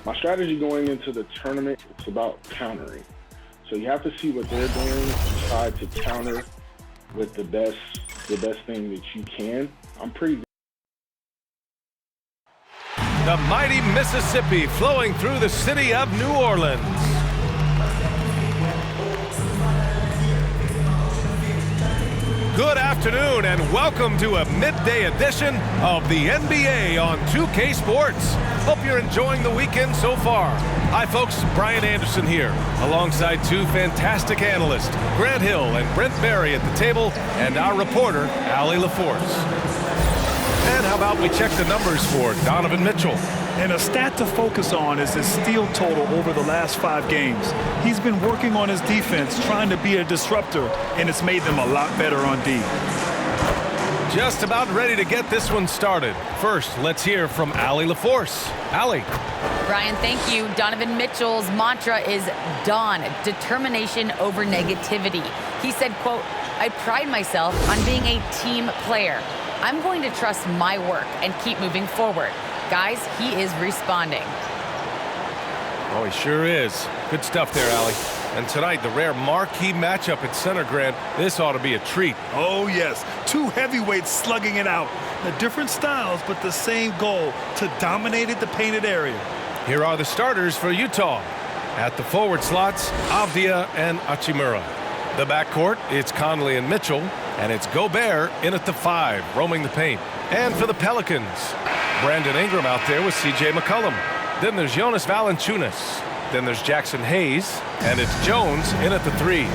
My strategy going into the tournament, it's about countering. So you have to see what they're doing, decide to counter with the best thing that you can. I'm pretty. The mighty Mississippi flowing through the city of New Orleans. Good afternoon and welcome to a midday edition of the NBA on 2K Sports. Hope you're enjoying the weekend so far. Hi folks, Brian Anderson here, alongside two fantastic analysts, Grant Hill and Brent Berry at the table, and our reporter, Allie LaForce. And how about we check the numbers for Donovan Mitchell? And a stat to focus on is his steal total over the last 5 games. He's been working on his defense, trying to be a disruptor, and it's made them a lot better on D. Just about ready to get this one started. First, let's hear from Allie LaForce. Allie. Brian, thank you. Donovan Mitchell's mantra is dawn, determination over negativity. He said, quote, "I pride myself on being a team player. I'm going to trust my work and keep moving forward." Guys, he is responding. Oh, he sure is. Good stuff there, Allie. And tonight, the rare marquee matchup at center, Grant. This ought to be a treat. Oh, yes. 2 heavyweights slugging it out. The different styles, but the same goal, to dominate the painted area. Here are the starters for Utah. At the forward slots, Avdia and Hachimura. The backcourt, it's Conley and Mitchell. And it's Gobert in at the 5, roaming the paint. And for the Pelicans, Brandon Ingram out there with C.J. McCollum. Then there's Jonas Valanciunas. Then there's Jackson Hayes. And it's Jones in at the 3.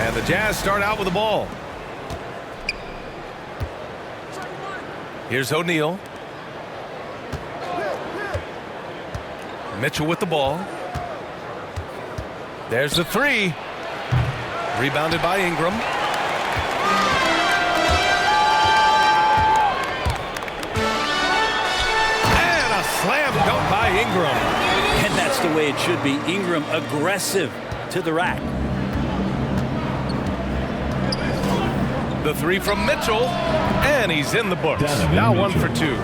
And the Jazz start out with the ball. Here's O'Neal. Mitchell with the ball. There's the 3. Rebounded by Ingram. And a slam dunk by Ingram. And that's the way it should be. Ingram aggressive to the rack. The 3 from Mitchell. And he's in the books. Now 1 for 2.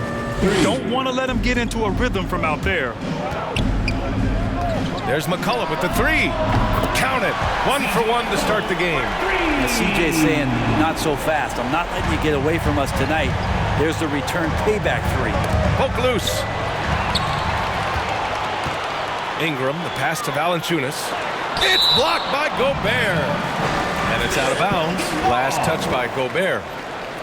Don't want to let him get into a rhythm from out there. There's McCullough with the 3. Count it. 1 for 1 to start the game. As CJ's saying, not so fast. I'm not letting you get away from us tonight. There's the return payback 3. Poke loose. Ingram, the pass to Valanciunas. It's blocked by Gobert. And it's out of bounds. Last touch by Gobert.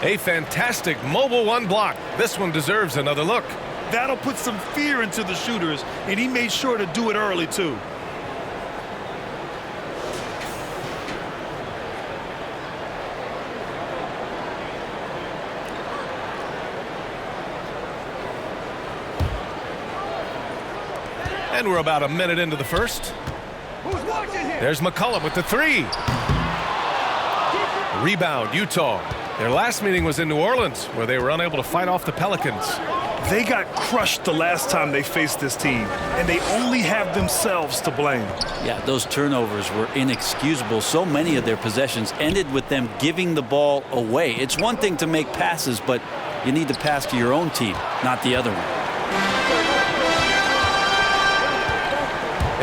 A fantastic mobile 1 block. This one deserves another look. That'll put some fear into the shooters, and he made sure to do it early, too. And we're about a minute into the first. There's McCullough with the 3. Rebound, Utah. Their last meeting was in New Orleans, where they were unable to fight off the Pelicans. They got crushed the last time they faced this team, and they only have themselves to blame. Yeah, those turnovers were inexcusable. So many of their possessions ended with them giving the ball away. It's one thing to make passes, but you need to pass to your own team, not the other one.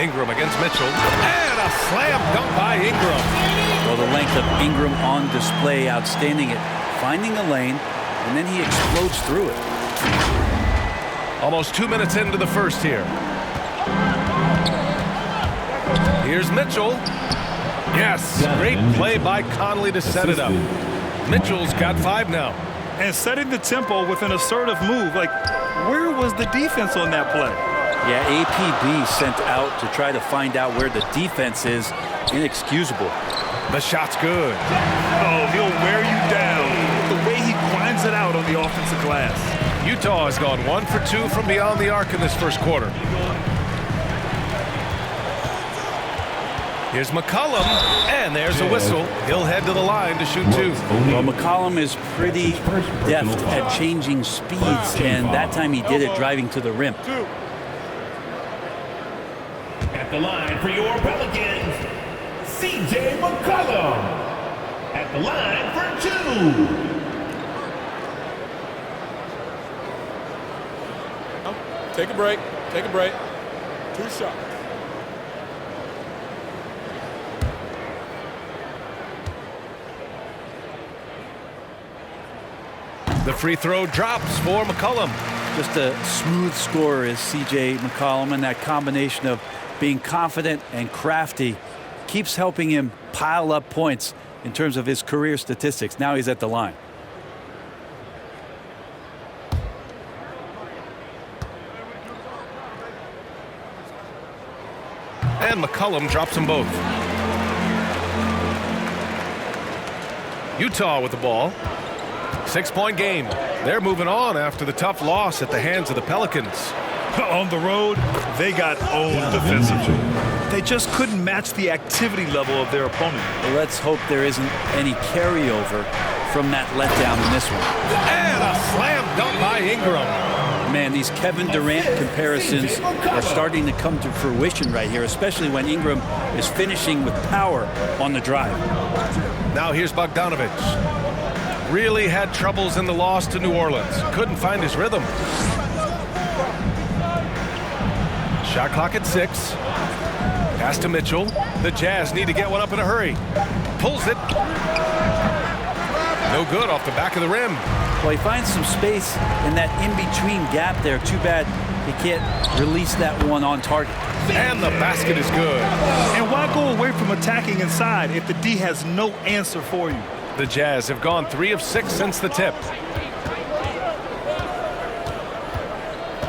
Ingram against Mitchell. And a slam dunk by Ingram. Well, the length of Ingram on display, outstanding at finding a lane, and then he explodes through it. Almost 2 minutes into the first here. Here's Mitchell. Yes, great play by Conley to set it up. Mitchell's got 5 now. And setting the tempo with an assertive move. Like, where was the defense on that play? Yeah, APB sent out to try to find out where the defense is. Inexcusable. The shot's good. Oh, he'll wear you down. The way he grinds it out on the offensive glass. Utah has gone 1 for 2 from beyond the arc in this first quarter. Here's McCollum, and there's a whistle. He'll head to the line to shoot 2. Well, McCollum is pretty deft at changing speeds, and that time he did it driving to the rim. At the line for your Pelicans, CJ McCollum. At the line for 2. Take a break. Take a break. 2 shots. The free throw drops for McCollum. Just a smooth scorer is CJ McCollum, and that combination of being confident and crafty keeps helping him pile up points in terms of his career statistics. Now he's at the line. And McCollum drops them both. Utah with the ball. 6-point game. They're moving on after the tough loss at the hands of the Pelicans. On the road, they got owned defensively. They just couldn't match the activity level of their opponent. Well, let's hope there isn't any carryover from that letdown in this one. And a slam dunk by Ingram. Man, these Kevin Durant comparisons are starting to come to fruition right here, especially when Ingram is finishing with power on the drive. Now here's Bogdanovich. Really had troubles in the loss to New Orleans. Couldn't find his rhythm. Shot clock at 6. Pass to Mitchell. The Jazz need to get one up in a hurry. Pulls it. No good off the back of the rim. Well, he finds some space in that in-between gap there. Too bad he can't release that one on target. And the basket is good. And why go away from attacking inside if the D has no answer for you? The Jazz have gone 3 of 6 since the tip.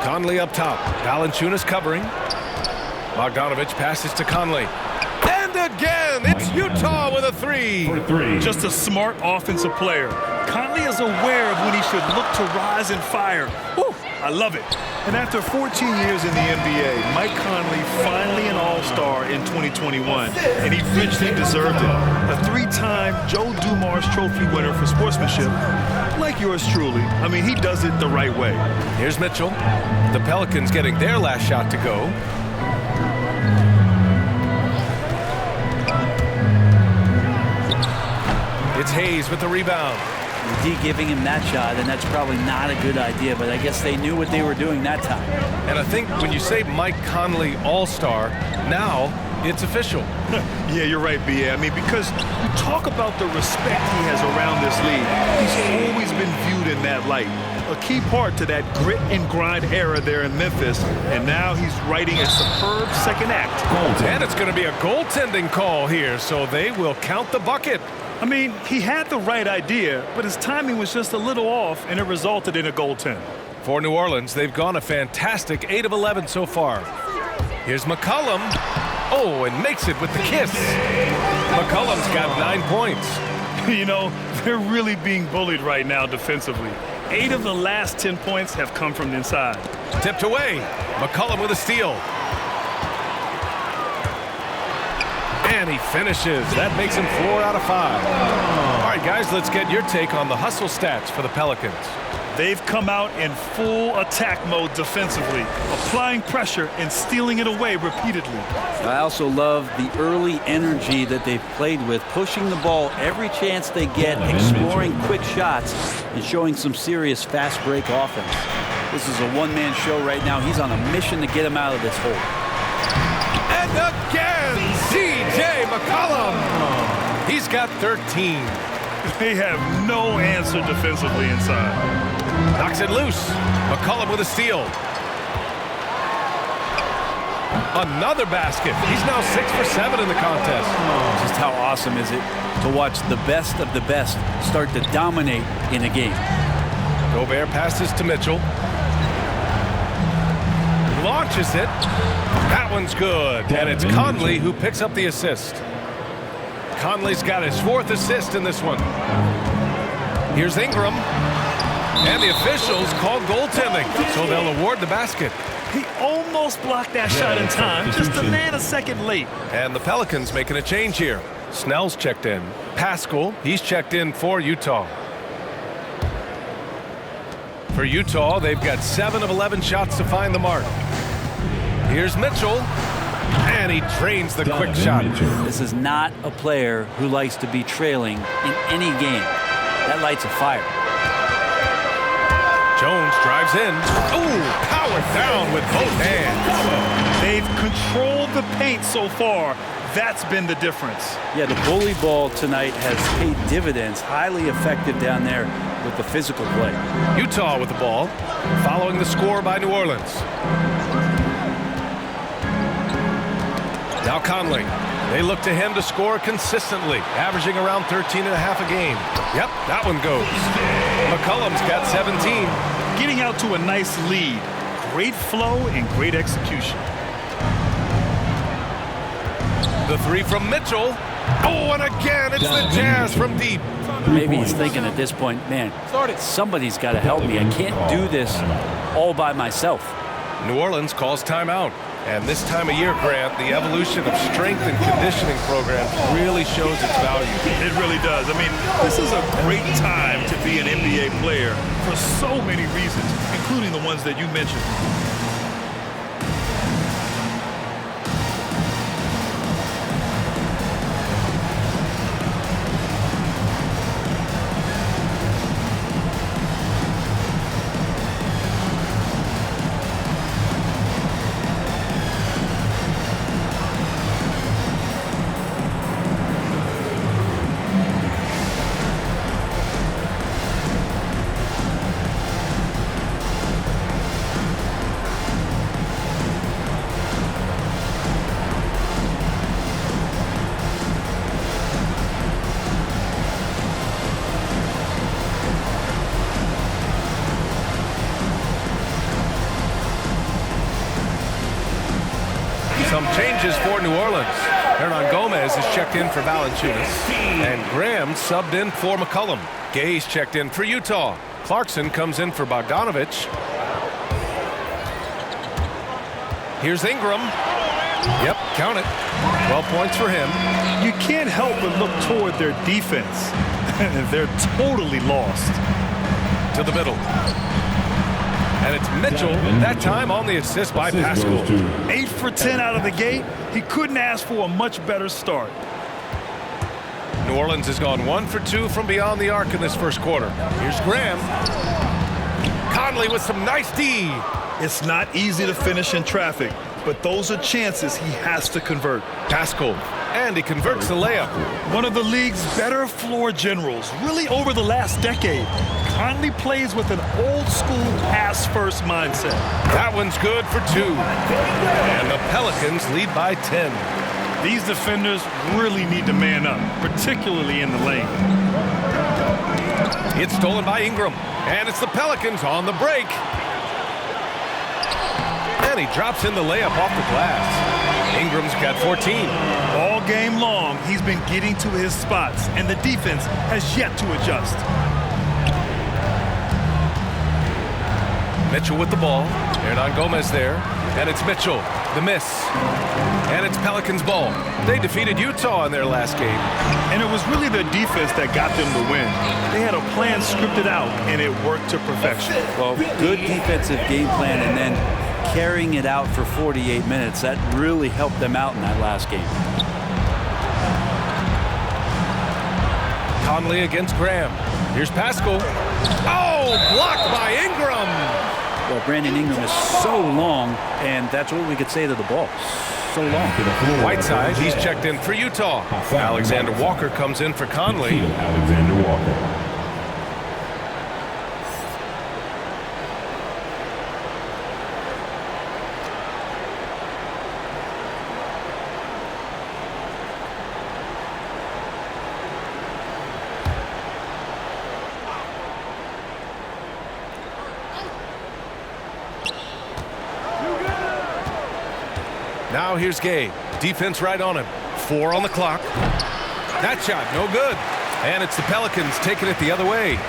Conley up top. Valanciunas covering. Bogdanovich passes to Conley. And again, it's Utah with a 3. Just a smart offensive player. Conley is aware of when he should look to rise and fire. Whew, I love it. And after 14 years in the NBA, Mike Conley finally an All-Star in 2021, and he richly deserved it. A 3-time Joe Dumars Trophy winner for sportsmanship, like yours truly. I mean, he does it the right way. Here's Mitchell. The Pelicans getting their last shot to go. It's Hayes with the rebound. D giving him that shot, and that's probably not a good idea, but I guess they knew what they were doing that time. And I think when you say Mike Conley All-Star, now it's official. Yeah, you're right, B.A. I mean, because you talk about the respect he has around this league. He's always been viewed in that light. A key part to that grit and grind era there in Memphis, and now he's writing a superb second act. And it's going to be a goaltending call here, so they will count the bucket. I mean, he had the right idea, but his timing was just a little off, and it resulted in a goaltend. For New Orleans, they've gone a fantastic 8 of 11 so far. Here's McCollum. Oh, and makes it with the kiss. McCollum's got 9 points. You know, they're really being bullied right now defensively. 8 of the last 10 points have come from the inside. Tipped away. McCollum with a steal. And he finishes. That makes him 4 out of 5. All right, guys, let's get your take on the hustle stats for the Pelicans. They've come out in full attack mode defensively, applying pressure and stealing it away repeatedly. I also love the early energy that they've played with, pushing the ball every chance they get, exploring quick shots, and showing some serious fast break offense. This is a one-man show right now. He's on a mission to get him out of this hole. And again, C.J. McCollum. He's got 13. They have no answer defensively inside. Knocks it loose. McCollum with a steal. Another basket. He's now 6 for 7 in the contest. Just how awesome is it to watch the best of the best start to dominate in a game. Gobert passes to Mitchell. Launches it. That one's good. And it's Conley who picks up the assist. Conley's got his 4th assist in this one. Here's Ingram. And the officials call goaltending, so they'll award the basket. He almost blocked that shot in time, just a nanosecond late. And the Pelicans making a change here. Snell's checked in. Pascal, he's checked in for Utah. For Utah, they've got 7 of 11 shots to find the mark. Here's Mitchell, and he drains the quick shot. This is not a player who likes to be trailing in any game. That lights a fire. Jones drives in. Ooh, powered down with both hands. They've controlled the paint so far. That's been the difference. Yeah, the bully ball tonight has paid dividends. Highly effective down there with the physical play. Utah with the ball, following the score by New Orleans. Now Conley. They look to him to score consistently, averaging around 13.5 a game. Yep, that one goes. McCollum's got 17. Getting out to a nice lead. Great flow and great execution. The 3 from Mitchell. Oh, and again, it's the Jazz from deep. Maybe he's thinking at this point, man, somebody's got to help me. I can't do this all by myself. New Orleans calls timeout. And this time of year, Grant, the evolution of strength and conditioning programs really shows its value. It really does. I mean, this is a great time to be an NBA player for so many reasons, including the ones that you mentioned. Some changes for New Orleans. Hernan Gomez is checked in for Valanciunas. And Graham subbed in for McCollum. Gay's checked in for Utah. Clarkson comes in for Bogdanovich. Here's Ingram. Yep, count it. 12 points for him. You can't help but look toward their defense. They're totally lost. To the middle. And it's Mitchell, that time on the assist by Pascal. 8 for 10 out of the gate. He couldn't ask for a much better start. New Orleans has gone 1 for 2 from beyond the arc in this first quarter. Here's Graham. Conley with some nice D. It's not easy to finish in traffic, but those are chances he has to convert. Pascal, and he converts the layup. One of the league's better floor generals, really over the last decade. Conley plays with an old-school pass-first mindset. That one's good for 2. And the Pelicans lead by 10. These defenders really need to man up, particularly in the lane. It's stolen by Ingram. And it's the Pelicans on the break. And he drops in the layup off the glass. Ingram's got 14. All game long, he's been getting to his spots, and the defense has yet to adjust. Mitchell with the ball. Hernan Gomez there. And it's Mitchell. The miss. And it's Pelicans ball. They defeated Utah in their last game. And it was really their defense that got them the win. They had a plan scripted out, and it worked to perfection. Well, good defensive game plan and then carrying it out for 48 minutes. That really helped them out in that last game. Conley against Graham. Here's Pascal. Oh, blocked by Ingram. Well, Brandon Ingram is so long, and that's what we could say to the ball. So long. Whiteside, he's checked in for Utah. Alexander Walker comes in for Conley. Alexander Walker. Now here's Gay. Defense right on him. 4 on the clock. That shot, no good. And it's the Pelicans taking it the other way.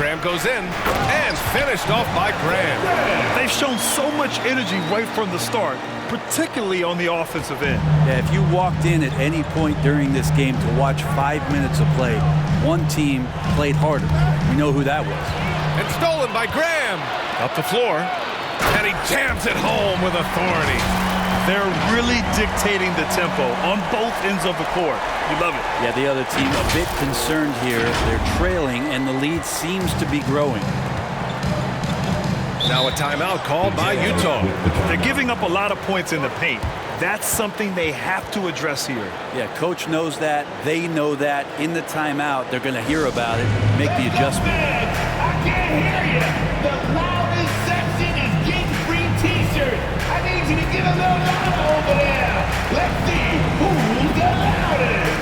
Graham goes in and finished off by Graham. They've shown so much energy right from the start, particularly on the offensive end. Yeah, if you walked in at any point during this game to watch 5 minutes of play, one team played harder. We know who that was. And stolen by Graham. Up the floor. And he jams it home with authority. They're really dictating the tempo on both ends of the court. You love it. Yeah, the other team a bit concerned here. They're trailing, and the lead seems to be growing. Now a timeout called by Utah. They're giving up a lot of points in the paint. That's something they have to address here. Yeah, coach knows that. They know that. In the timeout, they're going to hear about it, make the adjustment. I can't hear you. The loudest section is getting free t-shirts. I need you to get a little louder over there. Let's see who's the loudest.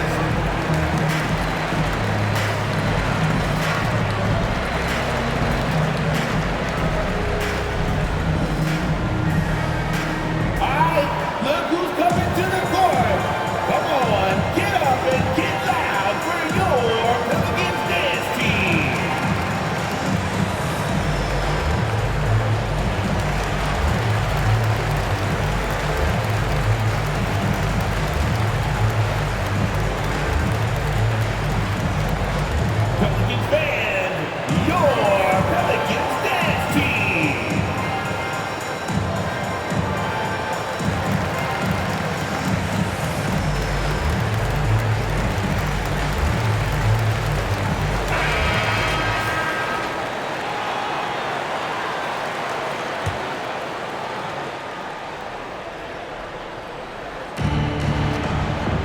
All right, look who's coming to the court. Come on, get up and get loud for your Pelicans dance team. Pelicans fans, your Pelicans dance team.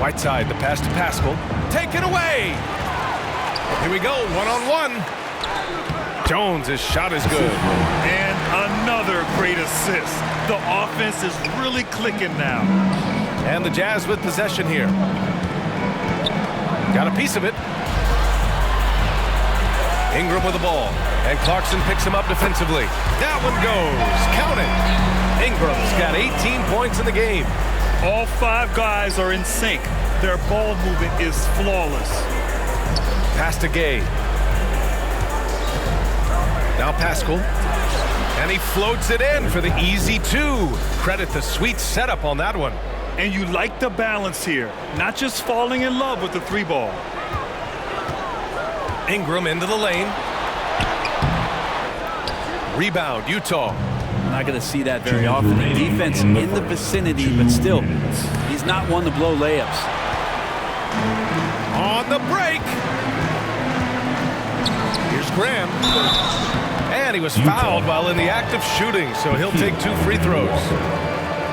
Whiteside, the pass to Pascal. Taken away. Here we go, one-on-one. Jones, his shot is good. And another great assist. The offense is really clicking now. And the Jazz with possession here. Got a piece of it. Ingram with the ball. And Clarkson picks him up defensively. That one goes. Count it. Ingram's got 18 points in the game. All 5 guys are in sync. Their ball movement is flawless. Pass to Gay. Now Pascal. And he floats it in for the easy 2. Credit the sweet setup on that one. And you like the balance here, not just falling in love with the 3-ball. Ingram into the lane. Rebound, Utah. Not going to see that very often. The defense in the vicinity, but still, he's not one to blow layups. On the break. Here's Graham. And he was fouled while in the act of shooting, so he'll take 2 free throws.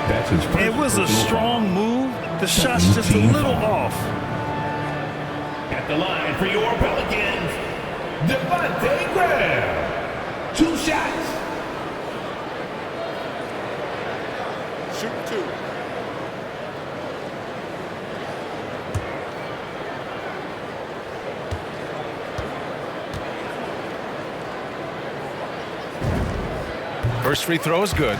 That's his first. It was a strong move. The shot's just a little off. At the line for your Pelicans, Devontae Graham. 2 shots. Shoot 2. First free throw is good.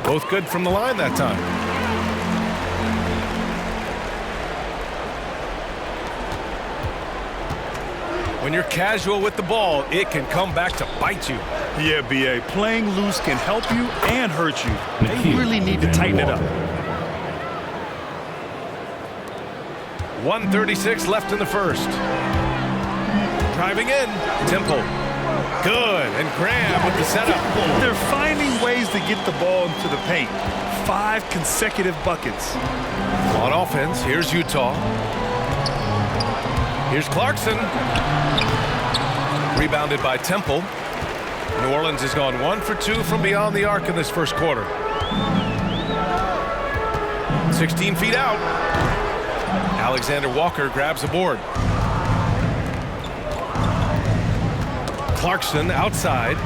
Both good from the line that time. When you're casual with the ball, it can come back to bite you. Yeah, B.A., playing loose can help you and hurt you. They really need to tighten it up. 1:36 left in the first. Driving in, Temple. Good, and Graham with the setup. They're finding ways to get the ball into the paint. 5 consecutive buckets. On offense, here's Utah. Here's Clarkson. Rebounded by Temple. New Orleans has gone 1 for 2 from beyond the arc in this first quarter. 16 feet out. Alexander Walker grabs the board. Clarkson outside.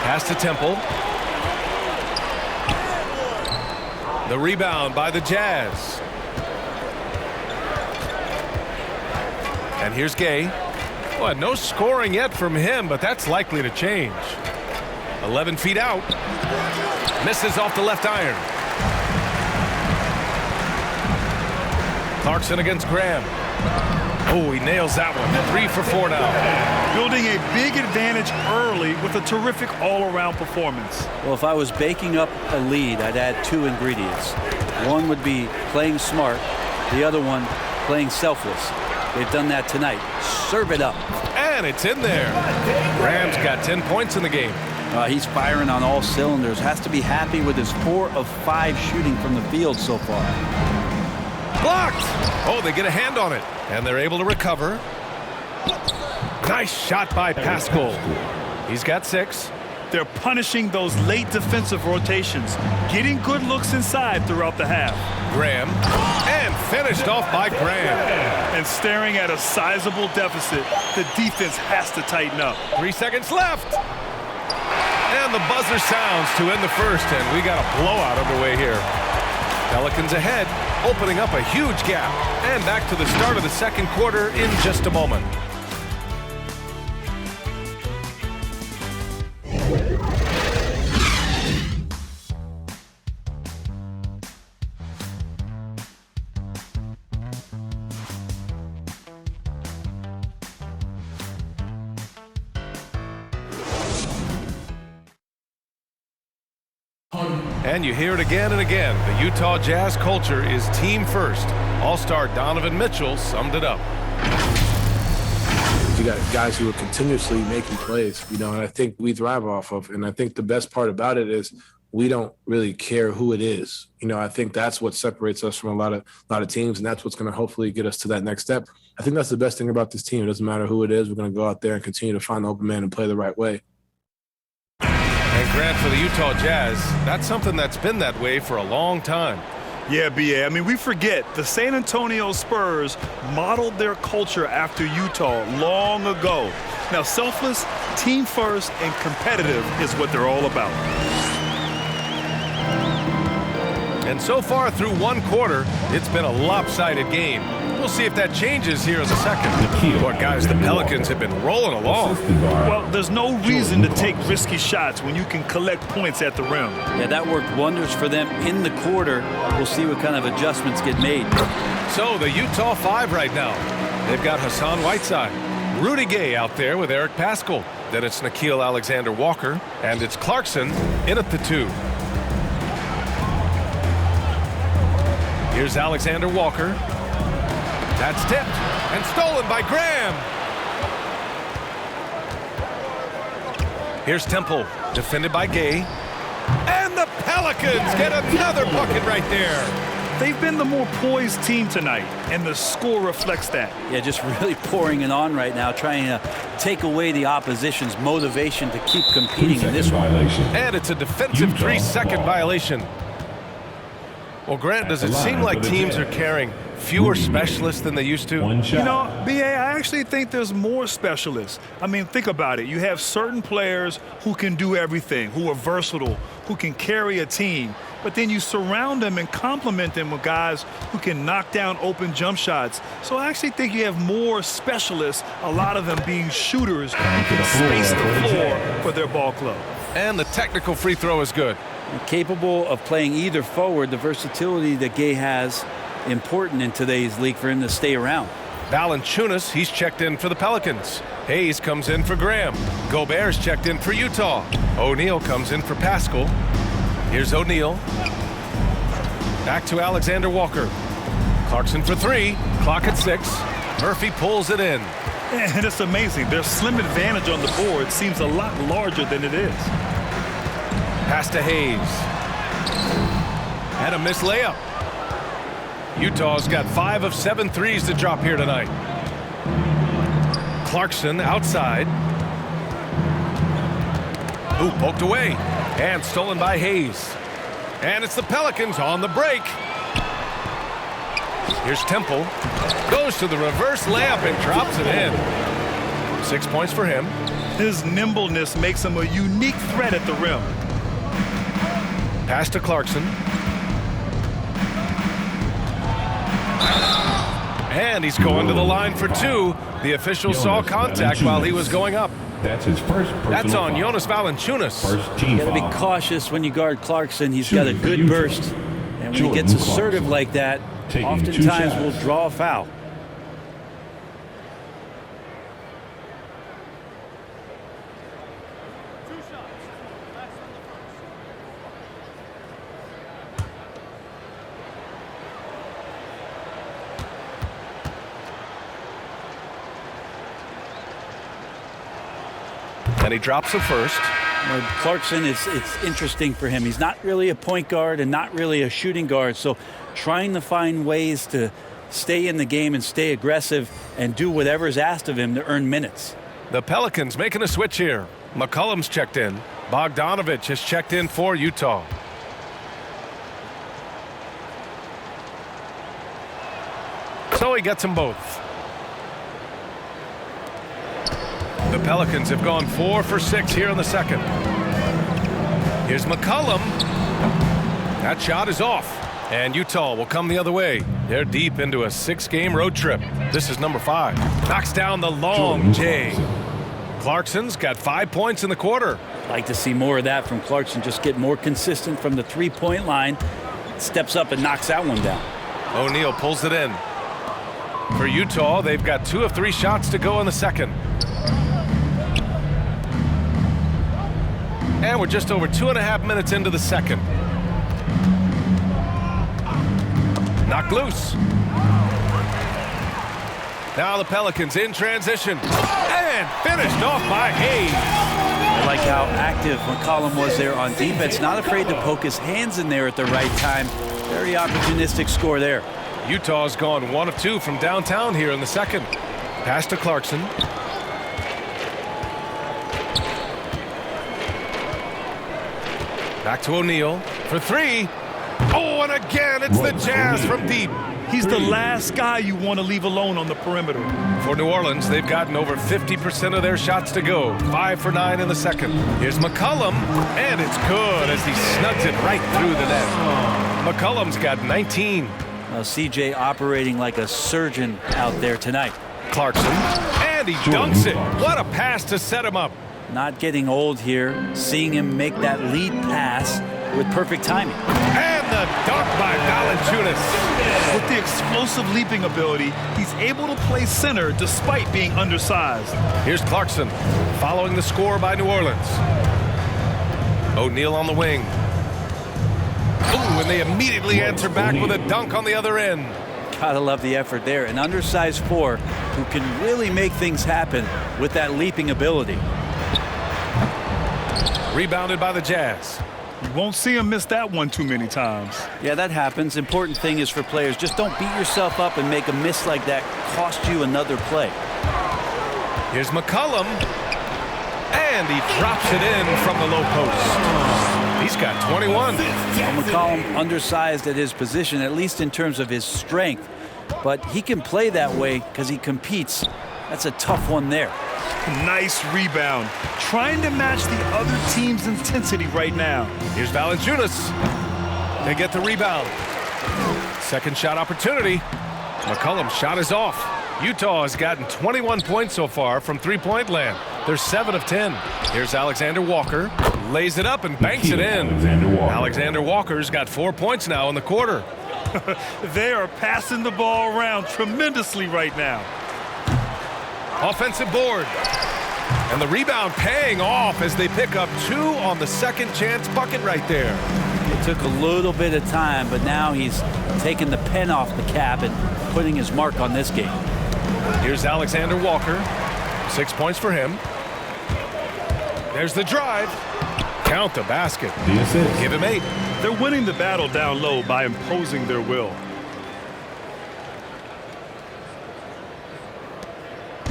Pass to Temple. The rebound by the Jazz. And here's Gay. Well, no scoring yet from him, but that's likely to change. 11 feet out. Misses off the left iron. Clarkson against Graham. Oh, he nails that one. 3 for 4 now. Building a big advantage early with a terrific all-around performance. Well, if I was baking up a lead, I'd add 2 ingredients. One would be playing smart. The other one, playing selfless. They've done that tonight. Serve it up. And it's in there. Graham's got 10 points in the game. He's firing on all cylinders. Has to be happy with his 4 of 5 shooting from the field so far. Blocked. Oh, they get a hand on it. And they're able to recover. Nice shot by Pascal. He's got 6. They're punishing those late defensive rotations, getting good looks inside throughout the half. Graham. And finished off by Graham. And staring at a sizable deficit, the defense has to tighten up. 3 seconds left. And the buzzer sounds to end the first, and we got a blowout underway here. Pelicans ahead, opening up a huge gap. And back to the start of the second quarter in just a moment. And you hear it again and again. The Utah Jazz culture is team first. All-star Donovan Mitchell summed it up. You got guys who are continuously making plays, and I think we thrive off of. And I think the best part about it is we don't really care who it is. I think that's what separates us from a lot of teams, and that's what's going to hopefully get us to that next step. I think that's the best thing about this team. It doesn't matter who it is. We're going to go out there and continue to find the open man and play the right way. And Grant, for the Utah Jazz, that's something that's been that way for a long time. Yeah, B.A. We forget the San Antonio Spurs modeled their culture after Utah long ago. Now, selfless, team first, and competitive is what they're all about. And so far through one quarter, it's been a lopsided game. We'll see if that changes here in a second. But guys, the Pelicans have been rolling along. Well, there's no reason to take risky shots when you can collect points at the rim. Yeah, that worked wonders for them in the quarter. We'll see what kind of adjustments get made. So the Utah 5 right now. They've got Hassan Whiteside, Rudy Gay out there with Eric Pascal. Then it's Nickeil Alexander-Walker, and it's Clarkson in at the 2. Here's Alexander Walker. That's tipped and stolen by Graham. Here's Temple, defended by Gay. And the Pelicans get another bucket right there. They've been the more poised team tonight, and the score reflects that. Yeah, just really pouring it on right now, trying to take away the opposition's motivation to keep competing in this one. And it's a defensive 3-second violation. Well, Grant, does it seem like teams are carrying fewer specialists than they used to? B.A., I actually think there's more specialists. Think about it. You have certain players who can do everything, who are versatile, who can carry a team. But then you surround them and complement them with guys who can knock down open jump shots. So I actually think you have more specialists, a lot of them being shooters who can space the floor for their ball club. And the technical free throw is good. Capable of playing either forward, the versatility that Gay has, important in today's league for him to stay around. Valanciunas, he's checked in for the Pelicans. Hayes comes in for Graham. Gobert's checked in for Utah. O'Neal comes in for Pascal. Here's O'Neal. Back to Alexander Walker. Clarkson for 3. Clock at 6. Murphy pulls it in. And it's amazing. Their slim advantage on the board seems a lot larger than it is. Pass to Hayes. And a missed layup. Utah's got 5 of 7 threes to drop here tonight. Clarkson outside. Ooh, poked away. And stolen by Hayes. And it's the Pelicans on the break. Here's Temple. Goes to the reverse layup and drops it in. 6 points for him. His nimbleness makes him a unique threat at the rim. Pass to Clarkson. And he's going to the line for 2. The official saw contact while he was going up. That's his first personal That's on foul. Jonas Valanciunas. First team You got to foul. be cautious when you guard Clarkson. He's got a good Utah. burst. And when he Jordan gets assertive Clarkson. like that, Taking 2 oftentimes shots. will draw a foul. And he drops the first. Well, Clarkson, it's interesting for him. He's not really a point guard and not really a shooting guard. So trying to find ways to stay in the game and stay aggressive and do whatever is asked of him to earn minutes. The Pelicans making a switch here. McCollum's checked in. Bogdanovich has checked in for Utah. So he gets them both. The Pelicans have gone 4 for 6 here in the second. Here's McCollum. That shot is off. And Utah will come the other way. They're deep into a 6-game road trip. This is number 5. Knocks down the long J. Clarkson's got 5 points in the quarter. Like to see more of that from Clarkson. Just get more consistent from the three-point line. Steps up and knocks that one down. O'Neal pulls it in. For Utah, they've got 2 of 3 shots to go in the second. And we're just over 2.5 minutes into the second. Knocked loose. Now the Pelicans in transition. And finished off by Hayes. I like how active McCollum was there on defense. Not afraid to poke his hands in there at the right time. Very opportunistic score there. Utah's gone 1 of 2 from downtown here in the second. Pass to Clarkson. Back to O'Neal for 3. Oh, and again, it's the Jazz from deep. He's the last guy you want to leave alone on the perimeter. For New Orleans, they've gotten over 50% of their shots to go. 5 for 9 in the second. Here's McCollum, and it's good as he snugs it right through the net. McCollum's got 19. Well, CJ operating like a surgeon out there tonight. Clarkson, and he dunks it. What a pass to set him up. Not getting old here. Seeing him make that lead pass with perfect timing. And the dunk by Valanciunas. With the explosive leaping ability, he's able to play center despite being undersized. Here's Clarkson following the score by New Orleans. O'Neal on the wing. Ooh, and they immediately answer back with a dunk on the other end. Gotta love the effort there. An undersized 4 who can really make things happen with that leaping ability. Rebounded by the Jazz. You won't see him miss that one too many times. Yeah, that happens. Important thing is for players, just don't beat yourself up and make a miss like that cost you another play. Here's McCollum. And he drops it in from the low post. He's got 21. Well, McCollum undersized at his position, at least in terms of his strength. But he can play that way because he competes. That's a tough one there. Nice rebound. Trying to match the other team's intensity right now. Here's Valanciunas. They get the rebound. Second shot opportunity. McCollum's shot is off. Utah has gotten 21 points so far from three-point land. They're 7 of 10. Here's Alexander Walker. Lays it up and banks it in. Alexander Walker's got 4 points now in the quarter. They are passing the ball around tremendously right now. Offensive board. And the rebound paying off as they pick up 2 on the second chance bucket right there. It took a little bit of time, but now he's taking the pen off the cap and putting his mark on this game. Here's Alexander Walker. 6 points for him. There's the drive. Count the basket. Give him 8. They're winning the battle down low by imposing their will.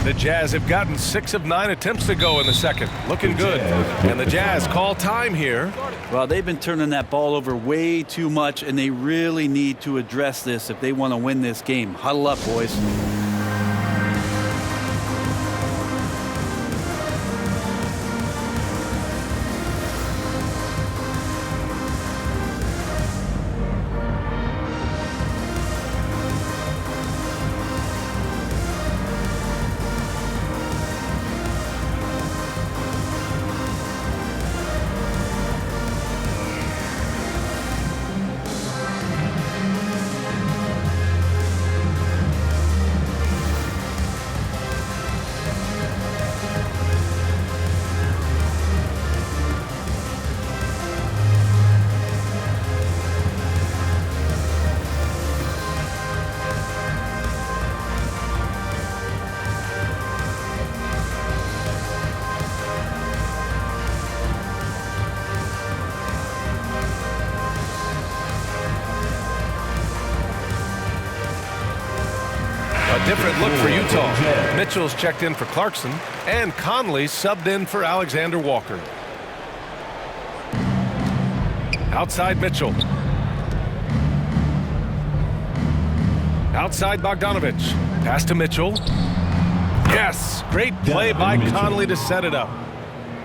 The Jazz have gotten 6 of 9 attempts to go in the second. Looking good. And the Jazz call time here. Well, they've been turning that ball over way too much, and they really need to address this if they want to win this game. Huddle up, boys. Different look for Utah. Mitchell's checked in for Clarkson, and Conley subbed in for Alexander Walker. Outside Mitchell. Outside Bogdanovich. Pass to Mitchell. Yes! Great play by Conley to set it up.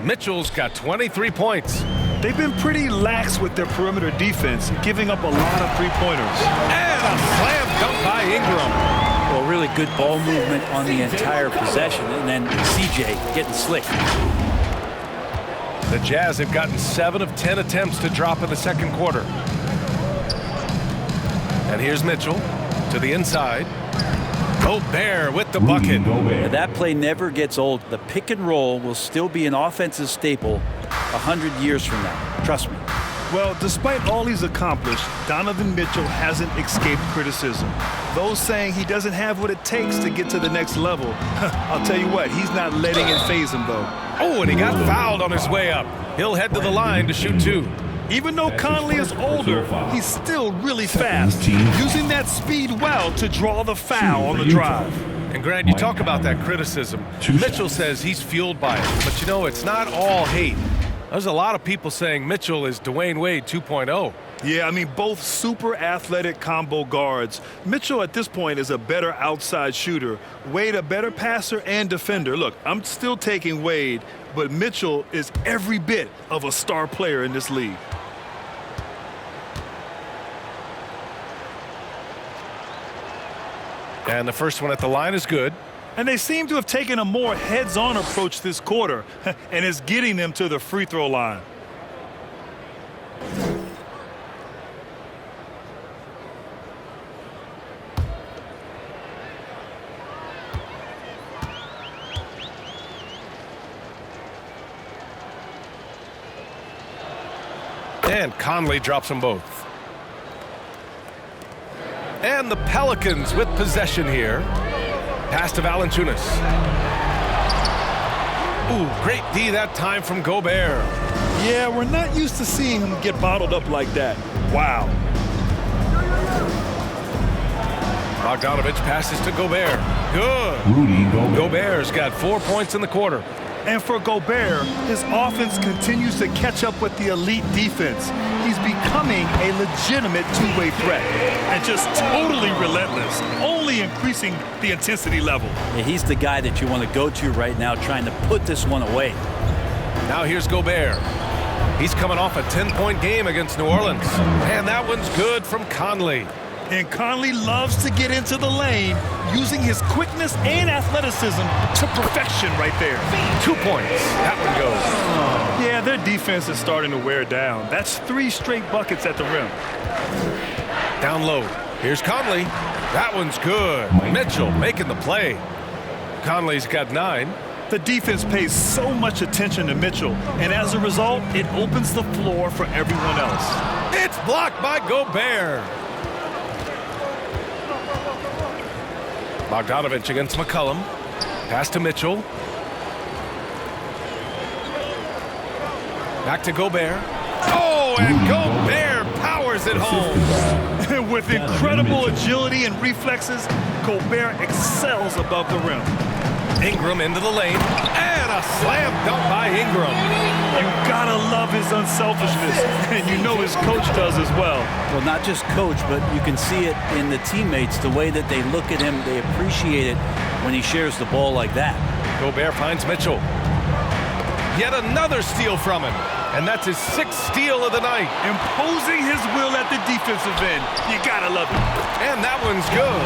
Mitchell's got 23 points. They've been pretty lax with their perimeter defense, giving up a lot of three-pointers. And a slam dunk by Ingram. Well, really good ball movement on the entire possession, and then CJ getting slick. The Jazz have gotten 7 of 10 attempts to drop in the second quarter. And here's Mitchell to the inside. Gobert with the bucket. Now, that play never gets old. The pick and roll will still be an offensive staple 100 years from now. Trust me. Well, despite all he's accomplished, Donovan Mitchell hasn't escaped criticism. Those saying he doesn't have what it takes to get to the next level. I'll tell you what, he's not letting it faze him, though. Oh, and he got fouled on his way up. He'll head to the line to shoot 2. Even though Conley is older, he's still really fast, using that speed well to draw the foul on the drive. And Grant, you talk about that criticism. Mitchell says he's fueled by it, but you know, it's not all hate. There's a lot of people saying Mitchell is Dwayne Wade 2.0. Yeah, I mean, both super athletic combo guards. Mitchell at this point is a better outside shooter. Wade a better passer and defender. Look, I'm still taking Wade, but Mitchell is every bit of a star player in this league. And the first one at the line is good. And they seem to have taken a more heads-on approach this quarter, and it's getting them to the free throw line. And Conley drops them both. And the Pelicans with possession here. Pass to Valanciunas. Ooh, great D that time from Gobert. Yeah, we're not used to seeing him get bottled up like that. Wow. Bogdanovich passes to Gobert. Good. Gobert's got 4 points in the quarter. And for Gobert, his offense continues to catch up with the elite defense. He's becoming a legitimate two-way threat and just totally relentless, only increasing the intensity level. Yeah, he's the guy that you want to go to right now, trying to put this one away. Now here's Gobert. He's coming off a 10-point game against New Orleans. And that one's good from Conley. And Conley loves to get into the lane, using his quickness and athleticism to perfection right there. 2 points. That one goes. Yeah, their defense is starting to wear down. That's 3 straight buckets at the rim. Down low. Here's Conley. That one's good. Mitchell making the play. Conley's got 9. The defense pays so much attention to Mitchell, and as a result, it opens the floor for everyone else. It's blocked by Gobert. Bogdanovich against McCollum. Pass to Mitchell. Back to Gobert. Oh, and Gobert powers it home. With incredible agility and reflexes, Gobert excels above the rim. Ingram into the lane, and a slam dunk by Ingram. You gotta love his unselfishness, and you know his coach does as well. Well, not just coach, but you can see it in the teammates, the way that they look at him. They appreciate it when he shares the ball like that. Gobert finds Mitchell. Yet another steal from him, and that's his 6th steal of the night. Imposing his will at the defensive end. You gotta love it. And that one's good.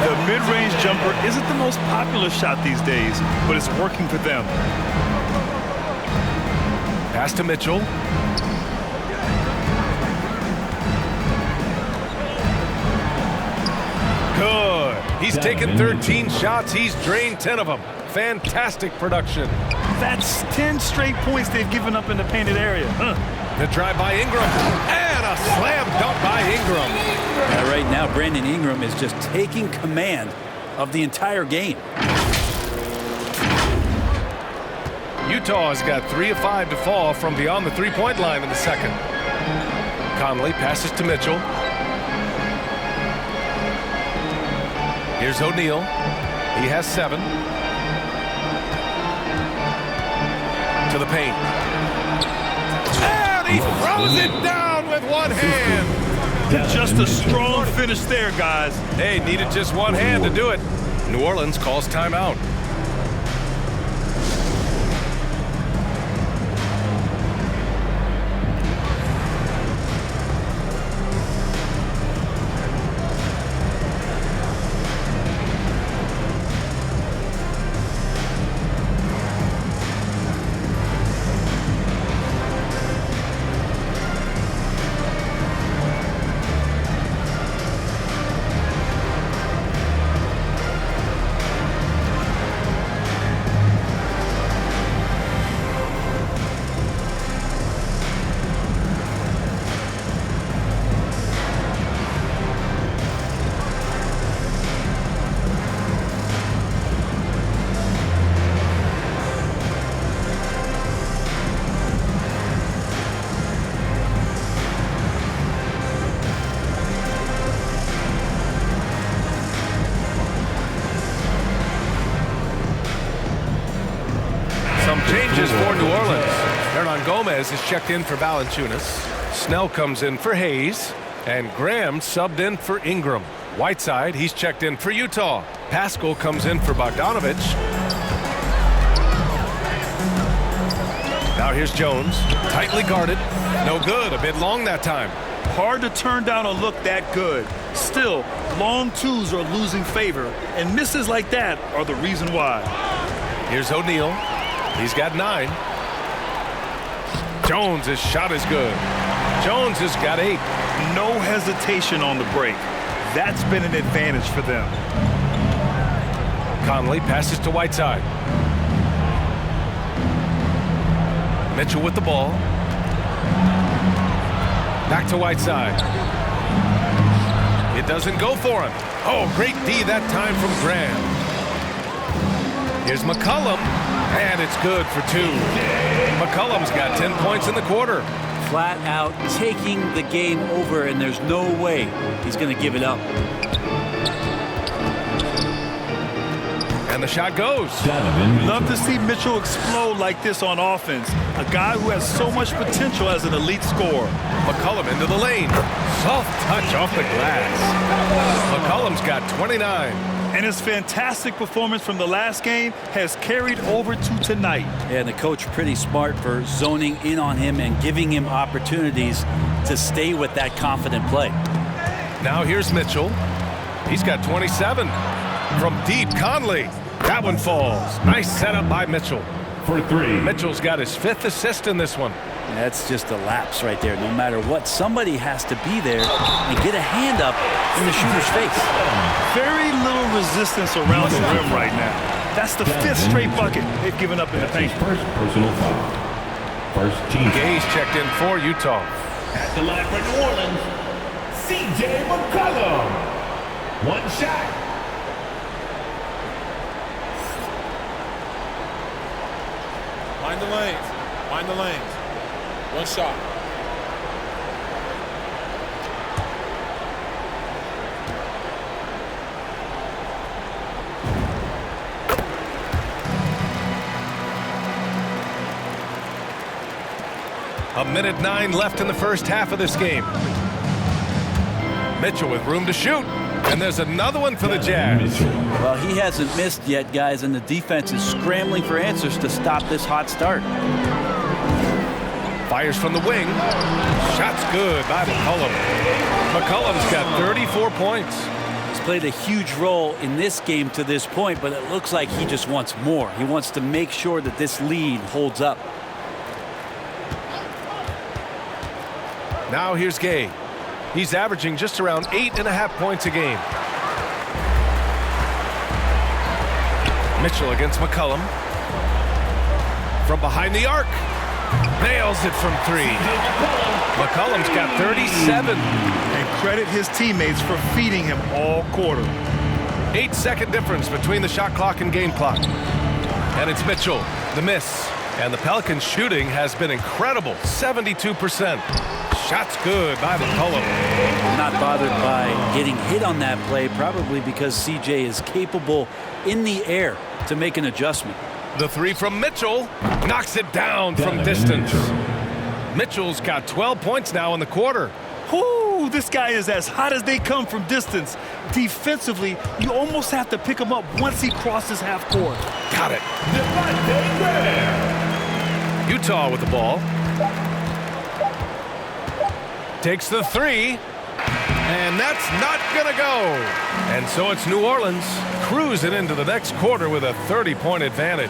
The mid-range jumper isn't the most popular shot these days, but it's working for them. Pass to Mitchell. Good. He's taken 13 shots. He's drained 10 of them. Fantastic production. That's 10 straight points they've given up in the painted area. The drive by Ingram. And a slam dunk by Ingram. Yeah, right now, Brandon Ingram is just taking command of the entire game. Utah has got 3 of 5 to fall from beyond the three-point line in the second. Conley passes to Mitchell. Here's O'Neal. He has 7. To the paint. And he throws it down with one hand. Just a strong finish there, guys. Hey, needed just one hand to do it. New Orleans calls timeout. Changes for New Orleans. Hernan Gomez is checked in for Valanciunas. Snell comes in for Hayes. And Graham subbed in for Ingram. Whiteside, he's checked in for Utah. Pascal comes in for Bogdanovich. Now here's Jones. Tightly guarded. No good. A bit long that time. Hard to turn down a look that good. Still, long twos are losing favor. And misses like that are the reason why. Here's O'Neal. He's got 9. Jones' shot is good. Jones has got 8. No hesitation on the break. That's been an advantage for them. Conley passes to Whiteside. Mitchell with the ball. Back to Whiteside. It doesn't go for him. Oh, great D that time from Graham. Here's McCollum. And it's good for 2. McCollum's got 10 points in the quarter. Flat out taking the game over, and there's no way he's going to give it up. And the shot goes. Love to see Mitchell explode like this on offense. A guy who has so much potential as an elite scorer. McCollum into the lane. Soft touch off the glass. McCollum's got 29. And his fantastic performance from the last game has carried over to tonight. Yeah, and the coach pretty smart for zoning in on him and giving him opportunities to stay with that confident play. Now here's Mitchell. He's got 27. From deep, Conley. That one falls. Nice setup by Mitchell. For 3. Mitchell's got his 5th assist in this one. That's just a lapse right there. No matter what, somebody has to be there and get a hand up in the shooter's face. Very little resistance around the rim right now. That's the 5th straight bucket they've given up in the paint. First personal foul. First team. Gay's checked in for Utah. At the line for New Orleans, C.J. McCollum. One shot. Mind the lanes. Mind the lanes. One shot. A minute 9 left in the first half of this game. Mitchell with room to shoot. And there's another one for the Jazz. Well, he hasn't missed yet, guys, and the defense is scrambling for answers to stop this hot start. Fires from the wing. Shot's good by McCollum. McCollum's got 34 points. He's played a huge role in this game to this point, but it looks like he just wants more. He wants to make sure that this lead holds up. Now here's Gay. He's averaging just around 8.5 points a game. Mitchell against McCollum. From behind the arc. Nails it from 3. McCollum's got 37. And credit his teammates for feeding him all quarter. 8-second difference between the shot clock and game clock. And it's Mitchell, the miss. And the Pelicans' shooting has been incredible, 72%. Shot's good by McCollum. Not bothered by getting hit on that play, probably because CJ is capable in the air to make an adjustment. The 3 from Mitchell knocks it down from distance. Mitchell's got 12 points now in the quarter. Whoo, this guy is as hot as they come from distance. Defensively, you almost have to pick him up once he crosses half court. Got it. Utah with the ball. Takes the 3. And that's not gonna go. And so it's New Orleans cruising into the next quarter with a 30-point advantage.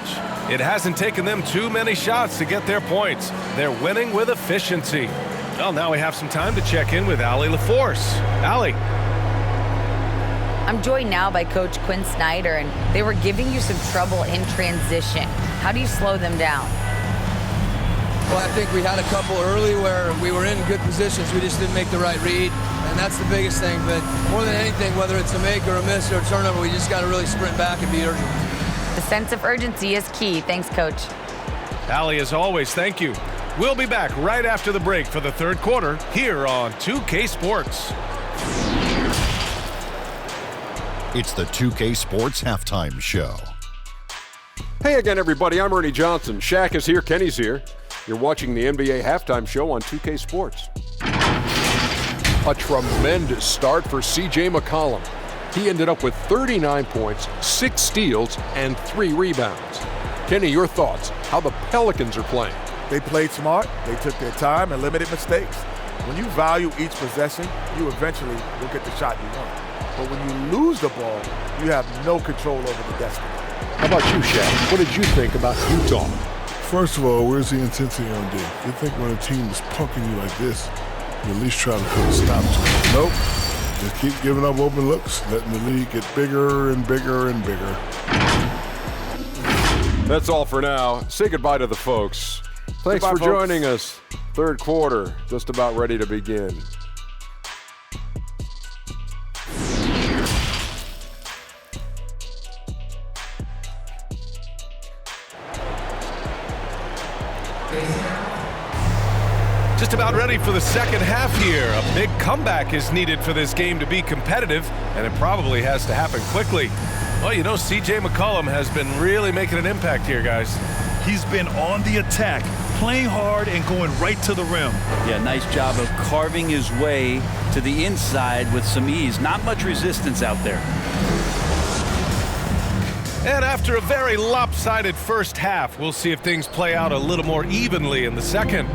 It hasn't taken them too many shots to get their points. They're winning with efficiency. Well, now we have some time to check in with Allie LaForce. Allie. I'm joined now by Coach Quinn Snyder, and they were giving you some trouble in transition. How do you slow them down? Well, I think we had a couple early where we were in good positions. We just didn't make the right read, and that's the biggest thing. But more than anything, whether it's a make or a miss or a turnover, we just got to really sprint back and be urgent. The sense of urgency is key. Thanks, Coach. Allie, as always, thank you. We'll be back right after the break for the third quarter here on 2K Sports. It's the 2K Sports Halftime Show. Hey again, everybody. I'm Ernie Johnson. Shaq is here. Kenny's here. You're watching the NBA Halftime Show on 2K Sports. A tremendous start for C.J. McCollum. He ended up with 39 points, 6 steals, and 3 rebounds. Kenny, your thoughts? How the Pelicans are playing? They played smart. They took their time and limited mistakes. When you value each possession, you eventually will get the shot you want. But when you lose the ball, you have no control over the destiny. How about you, Shaq? What did you think about Utah? First of all, where's the intensity on D? You think when a team is punking you like this, you at least try to put a stop to it. Nope. Just keep giving up open looks, letting the league get bigger and bigger and bigger. That's all for now. Say goodbye to the folks. Thanks for joining us. Third quarter, just about ready to begin. Just about ready for the second half here. A big comeback is needed for this game to be competitive, and it probably has to happen quickly. Well, you know, C.J. McCollum has been really making an impact here, guys. He's been on the attack, playing hard and going right to the rim. Yeah, nice job of carving his way to the inside with some ease. Not much resistance out there. And after a very lopsided first half, we'll see if things play out a little more evenly in the second.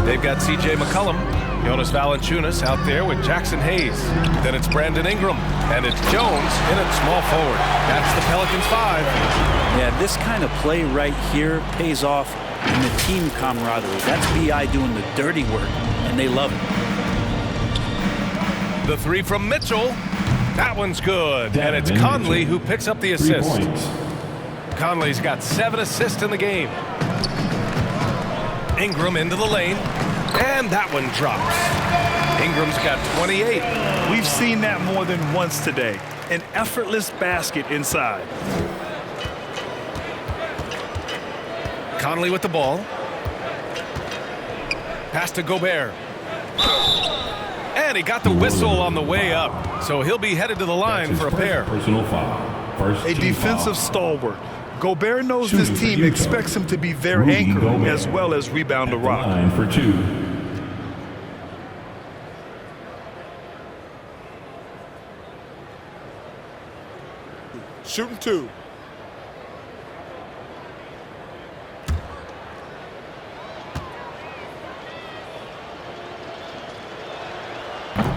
They've got C.J. McCollum, Jonas Valanciunas out there with Jackson Hayes. Then it's Brandon Ingram, and it's Jones in at small forward. That's the Pelicans 5. Yeah, this kind of play right here pays off in the team camaraderie. That's B.I. doing the dirty work, and they love it. The 3 from Mitchell. That one's good. And it's Conley who picks up the assist. Conley's got 7 assists in the game. Ingram into the lane, and that one drops. Ingram's got 28. We've seen that more than once today. An effortless basket inside. Conley with the ball. Pass to Gobert. And he got the whistle on the way up, so he'll be headed to the line for a pair. Personal foul. A defensive stalwart. Gobert knows this team expects him to be their anchor as well as rebound the rock. Line for 2. Shooting 2.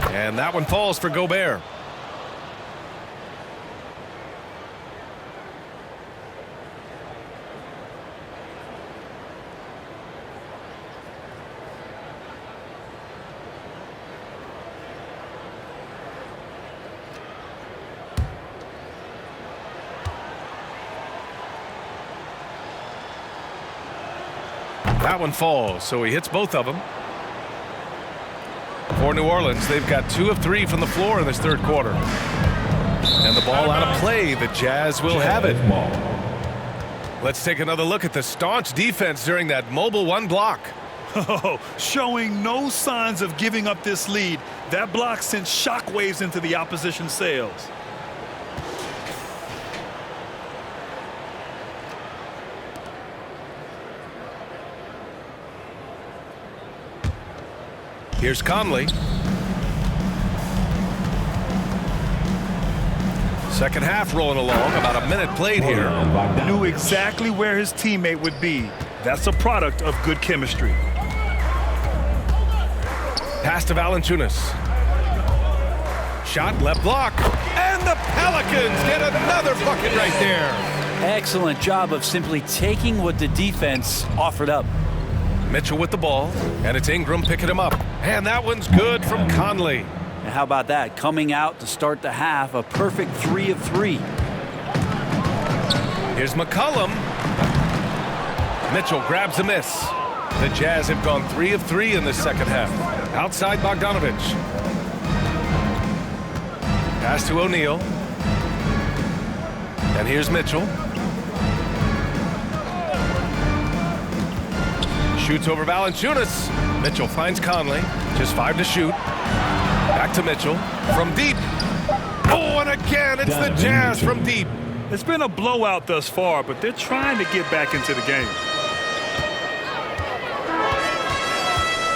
And that one falls for Gobert. That one falls, so he hits both of them. For New Orleans, they've got 2 of 3 from the floor in this third quarter. And the ball out of play. The Jazz will have it. Let's take another look at the staunch defense during that mobile 1 block. Oh, showing no signs of giving up this lead. That block sent shockwaves into the opposition sails. Here's Conley. Second half rolling along. About a minute played here. Knew exactly where his teammate would be. That's a product of good chemistry. Pass to Valanciunas. Shot left block. And the Pelicans get another bucket right there. Excellent job of simply taking what the defense offered up. Mitchell with the ball, and it's Ingram picking him up. And that one's good from Conley. And how about that? Coming out to start the half, a perfect 3 of 3. Here's McCollum. Mitchell grabs a miss. The Jazz have gone 3 of 3 in this second half. Outside Bogdanovich. Pass to O'Neal. And here's Mitchell. Shoots over Valanciunas. Mitchell finds Conley. Just 5 to shoot. Back to Mitchell. From deep. Oh, and again, it's the Jazz from deep. It's been a blowout thus far, but they're trying to get back into the game.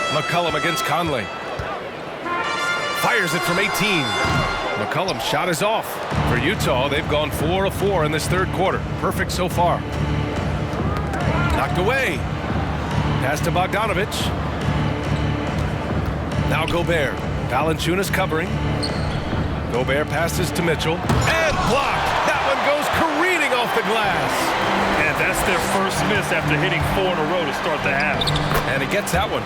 McCollum against Conley. Fires it from 18. McCollum's shot is off. For Utah, they've gone 4 of 4 in this third quarter. Perfect so far. Knocked away. Pass to Bogdanovich. Now Gobert. Valanciunas covering. Gobert passes to Mitchell. And blocked. That one goes careening off the glass. And that's their first miss after hitting 4 in a row to start the half. And he gets that one.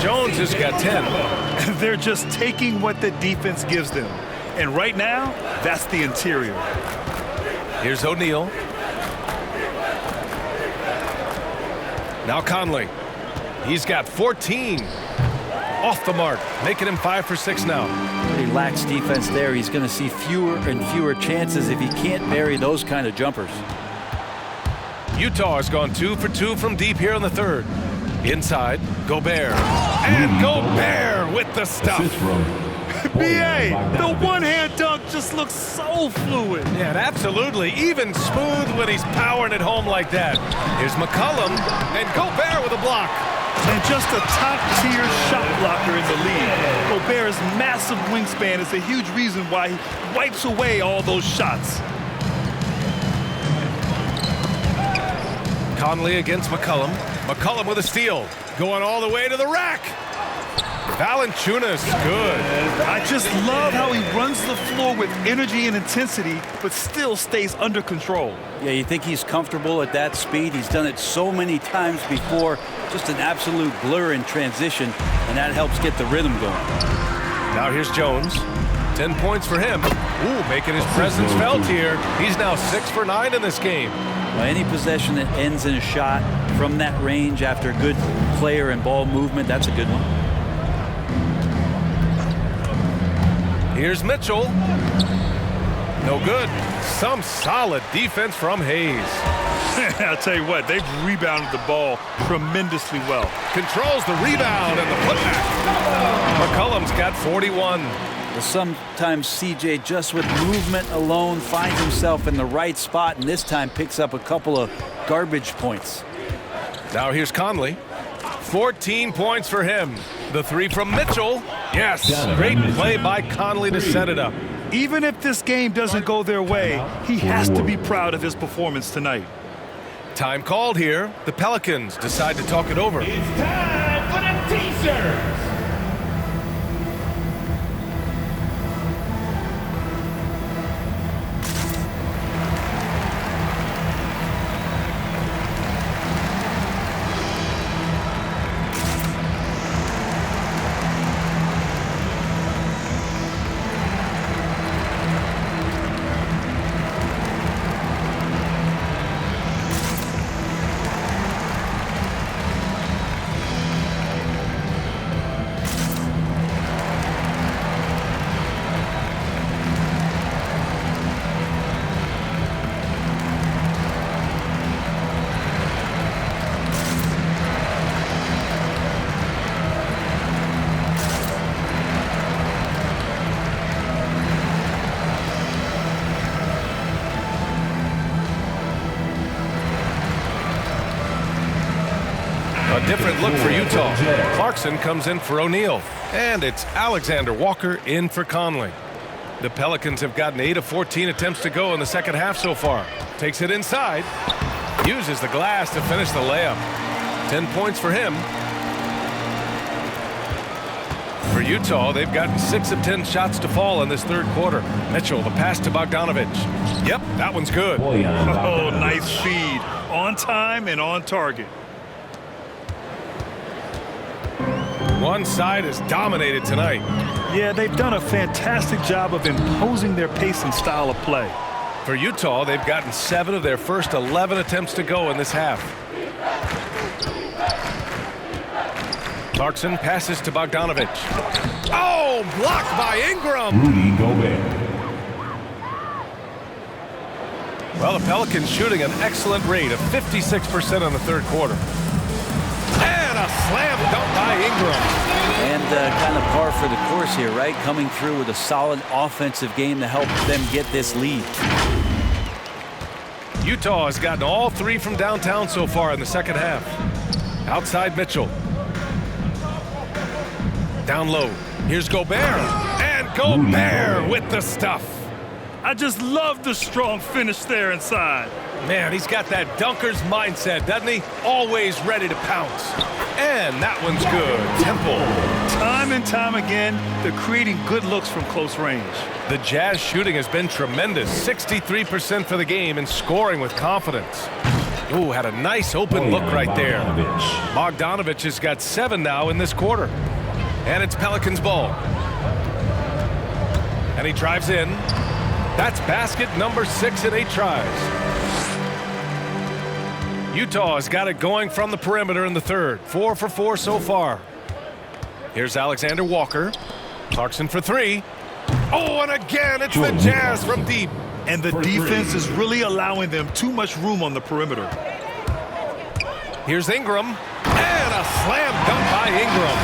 Jones has got 10. They're just taking what the defense gives them. And right now, that's the interior. Here's O'Neal. Now Conley. He's got 14. Off the mark, making him 5 for 6 now. He lacks defense there. He's going to see fewer and fewer chances if he can't bury those kind of jumpers. Utah has gone 2 for 2 from deep here in the third. Inside, Gobert. And Gobert with the stuff. B.A., the one-hand dunk just looks so fluid. Yeah, absolutely. Even smooth when he's powering it home like that. Here's McCollum, and Gobert with a block. And just a top-tier shot blocker in the league. Gobert's massive wingspan is a huge reason why he wipes away all those shots. Conley against McCollum. McCollum with a steal. Going all the way to the rack. Valanciunas, good. I just love how he runs the floor with energy and intensity, but still stays under control. Yeah, you think he's comfortable at that speed? He's done it so many times before. Just an absolute blur in transition, and that helps get the rhythm going. Now here's Jones. 10 points for him. Ooh, making his presence felt here. He's now 6 for 9 in this game. Well, any possession that ends in a shot from that range after good player and ball movement, that's a good one. Here's Mitchell. No good. Some solid defense from Hayes. I'll tell you what, they've rebounded the ball tremendously well. Controls the rebound and the putback. McCollum's got 41. Well, sometimes CJ, just with movement alone, finds himself in the right spot, and this time picks up a couple of garbage points. Now here's Conley. 14 points for him. The three from Mitchell. Yes, great play by Conley to set it up. Even if this game doesn't go their way, he has to be proud of his performance tonight. Time called here. The Pelicans decide to talk it over. It's time for the teasers. A different look for Utah. Clarkson comes in for O'Neal. And it's Alexander Walker in for Conley. The Pelicans have gotten 8 of 14 attempts to go in the second half so far. Takes it inside. Uses the glass to finish the layup. 10 points for him. For Utah, they've gotten 6 of 10 shots to fall in this third quarter. Mitchell, the pass to Bogdanovich. Yep, that one's good. Oh, nice feed. On time and on target. One side is dominated tonight. Yeah, they've done a fantastic job of imposing their pace and style of play. For Utah, they've gotten 7 of their first 11 attempts to go in this half. Clarkson passes to Bogdanovich. Oh, blocked by Ingram. Rudy Gobert. Well, the Pelicans shooting an excellent rate of 56% in the third quarter. And a slam dunk by Ingram. And kind of par for the course here, right? Coming through with a solid offensive game to help them get this lead. Utah has gotten all 3 from downtown so far in the second half. Outside Mitchell. Down low. Here's Gobert. And Gobert with the stuff. I just love the strong finish there inside. Man, he's got that dunker's mindset, doesn't he? Always ready to pounce. And that one's good. Temple. Time and time again, they're creating good looks from close range. The Jazz shooting has been tremendous. 63% for the game and scoring with confidence. Ooh, had a nice open look right there. Bogdanovich has got 7 now in this quarter. And it's Pelicans ball. And he drives in. That's basket number 6 in 8 tries. Utah has got it going from the perimeter in the third. 4 for 4 so far. Here's Alexander Walker. Clarkson for 3. Oh, and again, it's the Jazz from deep. And the defense is really allowing them too much room on the perimeter. Here's Ingram. And a slam dunk by Ingram.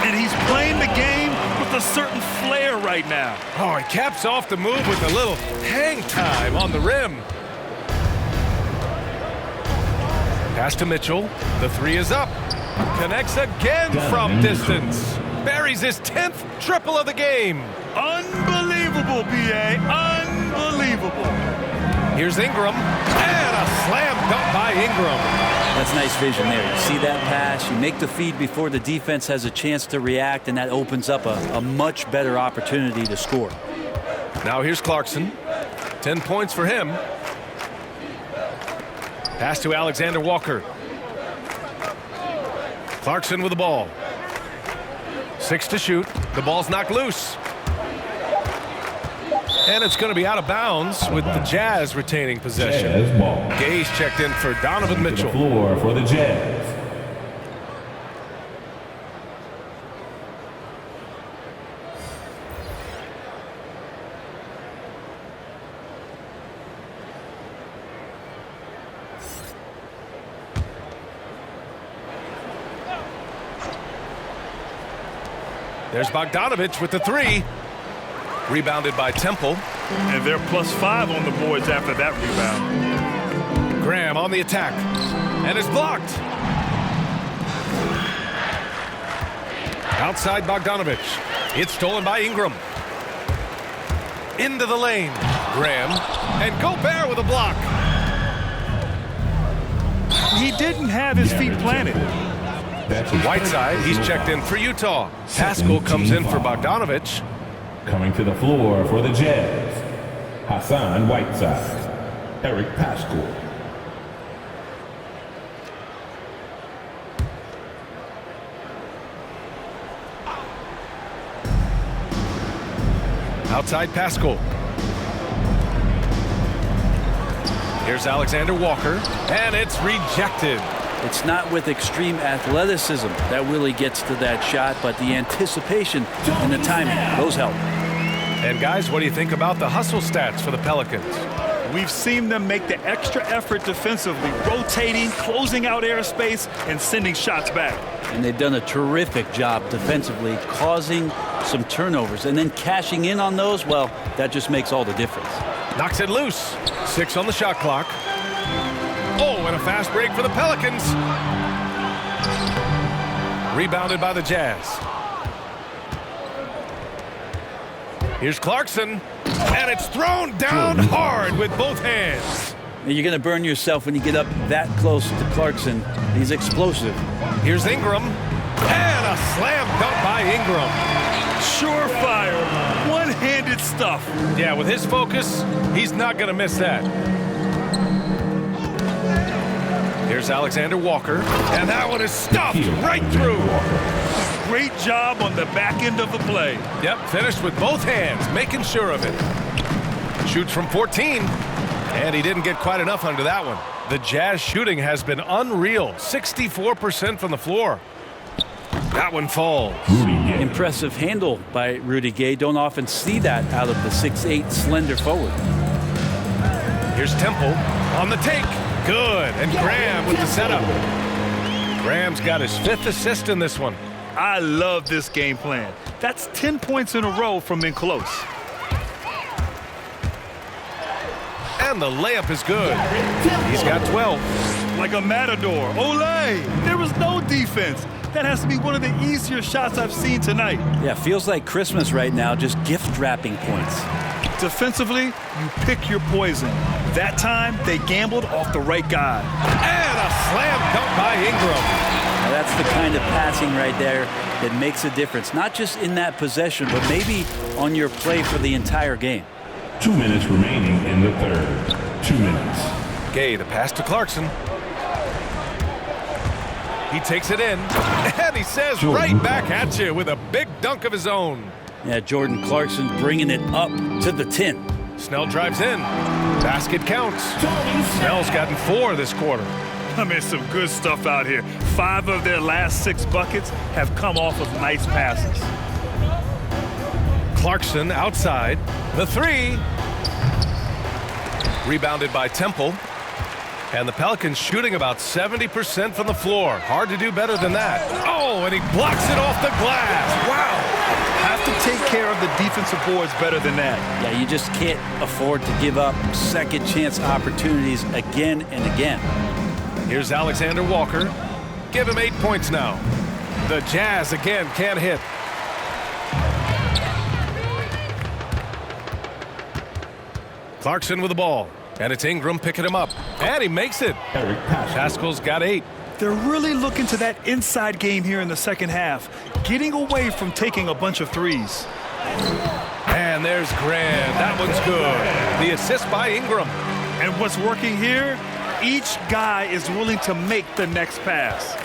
And he's playing the game with a certain flair right now. Oh, he caps off the move with a little hang time on the rim. Pass to Mitchell. The 3 is up. Connects again from distance. Buries his 10th triple of the game. Unbelievable, B.A. Unbelievable. Here's Ingram. And a slam dunk by Ingram. That's nice vision there. You see that pass, you make the feed before the defense has a chance to react, and that opens up a much better opportunity to score. Now here's Clarkson. 10 points for him. Pass to Alexander Walker. Clarkson with the ball. 6 to shoot. The ball's knocked loose. And it's going to be out of bounds with the Jazz retaining possession. Gay's checked in for Donovan Mitchell. Floor for the Jazz. There's Bogdanovich with the three. Rebounded by Temple. And they're +5 on the boards after that rebound. Graham on the attack. And is blocked. Outside Bogdanovich. It's stolen by Ingram. Into the lane. Graham. And Gobert with a block. He didn't have his feet planted. Whiteside, he's checked in for Utah. Pascal comes in for Bogdanovich. Coming to the floor for the Jazz, Hassan Whiteside, Eric Pascal. Outside Pascal. Here's Alexander Walker, and it's rejected. It's not with extreme athleticism that Willie gets to that shot, but the anticipation and the timing, those help. And guys, what do you think about the hustle stats for the Pelicans? We've seen them make the extra effort defensively, rotating, closing out airspace, and sending shots back. And they've done a terrific job defensively, causing some turnovers, and then cashing in on those, well, that just makes all the difference. Knocks it loose. 6 on the shot clock. Oh, and a fast break for the Pelicans. Rebounded by the Jazz. Here's Clarkson, and it's thrown down hard with both hands. You're going to burn yourself when you get up that close to Clarkson. He's explosive. Here's Ingram, and a slam dunk by Ingram. Surefire, one-handed stuff. Yeah, with his focus, he's not going to miss that. Here's Alexander Walker, and that one is stuffed right through. Great job on the back end of the play. Yep, finished with both hands, making sure of it. Shoots from 14, and he didn't get quite enough under that one. The Jazz shooting has been unreal, 64% from the floor. That one falls. Impressive handle by Rudy Gay. Don't often see that out of the 6'8" slender forward. Here's Temple on the take. Good, and Graham with the setup. Graham's got his 5th assist in this one. I love this game plan. That's 10 points in a row from in close. And the layup is good. He's got 12. Like a matador. Olay! There was no defense. That has to be one of the easier shots I've seen tonight. Yeah, feels like Christmas right now, just gift wrapping points. Defensively, you pick your poison. That time, they gambled off the right guy. And a slam dunk by Ingram. Now that's the kind of passing right there that makes a difference, not just in that possession, but maybe on your play for the entire game. 2 minutes remaining in the third. 2 minutes. Gay, the pass to Clarkson. He takes it in, and he says right back at you with a big dunk of his own. Yeah, Jordan Clarkson bringing it up to the 10. Snell drives in. Basket counts. Snell's gotten 4 this quarter. I mean, some good stuff out here. 5 of their last 6 buckets have come off of nice passes. Clarkson outside. The 3. Rebounded by Temple. And the Pelicans shooting about 70% from the floor. Hard to do better than that. Oh, and he blocks it off the glass. Wow. Have to take care of the defensive boards better than that. Yeah, you just can't afford to give up second chance opportunities again and again. Here's Alexander Walker. Give him 8 points now. The Jazz again can't hit. Clarkson with the ball. And it's Ingram picking him up. And he makes it. Pascal's got 8. They're really looking to that inside game here in the second half, getting away from taking a bunch of threes. And there's Graham. That one's good. The assist by Ingram. And what's working here? Each guy is willing to make the next pass.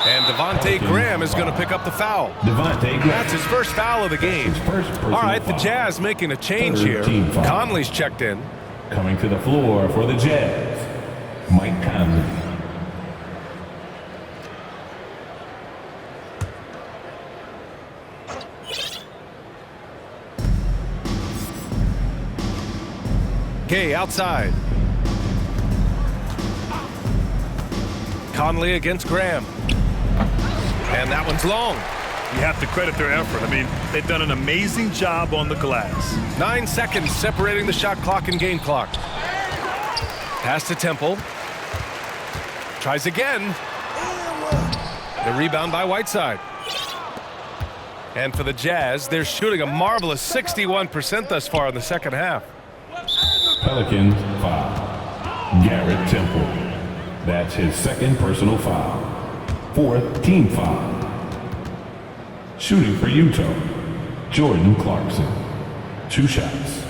And Devontae Graham is going to pick up the foul. That's his first foul of the game. All right, the Jazz making a change here. Conley's checked in. Coming to the floor for the Jazz, Mike Conley. Gay outside. Conley against Graham. And that one's long. You have to credit their effort. I mean, they've done an amazing job on the glass. 9 seconds separating the shot clock and game clock. Pass to Temple. Tries again. The rebound by Whiteside. And for the Jazz, they're shooting a marvelous 61% thus far in the second half. Pelicans foul. Garrett Temple. That's his second personal foul. 4th team foul. Shooting for Utah, Jordan Clarkson. 2 shots.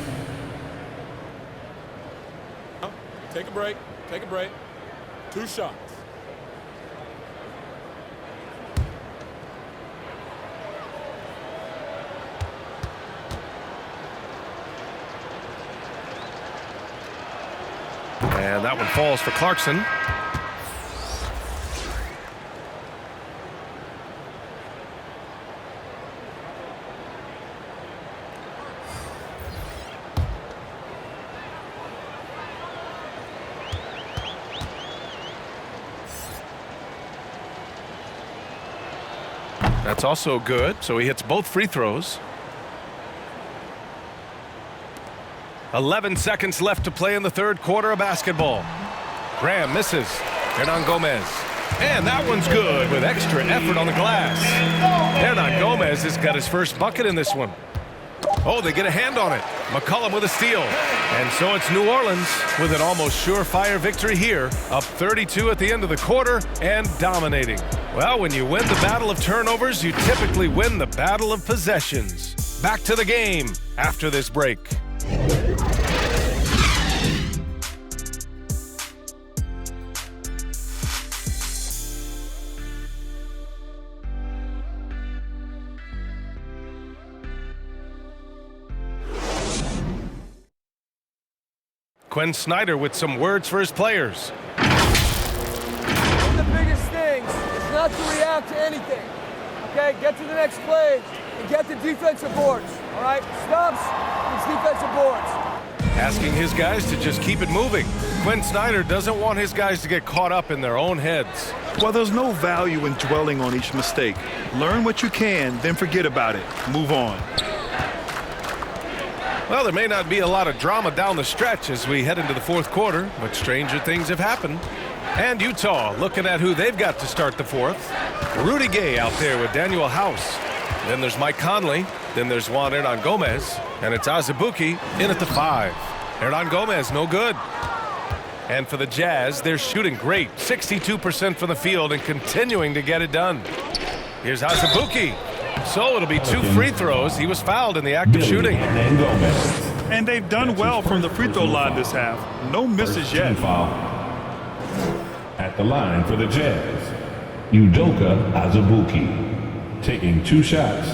Take a break. Take a break. 2 shots. And that one falls for Clarkson. That's also good, so he hits both free throws. 11 seconds left to play in the third quarter of basketball. Graham misses. Hernan Gomez. And that one's good with extra effort on the glass. Hernan Gomez has got his first bucket in this one. Oh, they get a hand on it. McCollum with a steal. And so it's New Orleans with an almost surefire victory here, up 32 at the end of the quarter and dominating. Well, when you win the battle of turnovers, you typically win the battle of possessions. Back to the game after this break. Quinn Snyder with some words for his players. One of the biggest things is not to react to anything. Okay, get to the next play and get the defensive boards. All right, stops, it's defensive boards. Asking his guys to just keep it moving. Quinn Snyder doesn't want his guys to get caught up in their own heads. Well, there's no value in dwelling on each mistake. Learn what you can, then forget about it. Move on. Well, there may not be a lot of drama down the stretch as we head into the fourth quarter, but stranger things have happened. And Utah looking at who they've got to start the fourth. Rudy Gay out there with Daniel House. Then there's Mike Conley. Then there's Juan Hernan Gomez. And it's Azubuike in at the 5. Hernan Gomez, no good. And for the Jazz, they're shooting great. 62% from the field and continuing to get it done. Here's Azubuike. So it'll be 2 free throws. He was fouled in the act of shooting. And they've done well from the free throw line this half. No misses yet. At the line for the Jazz, Udoka Azubuike. Taking 2 shots.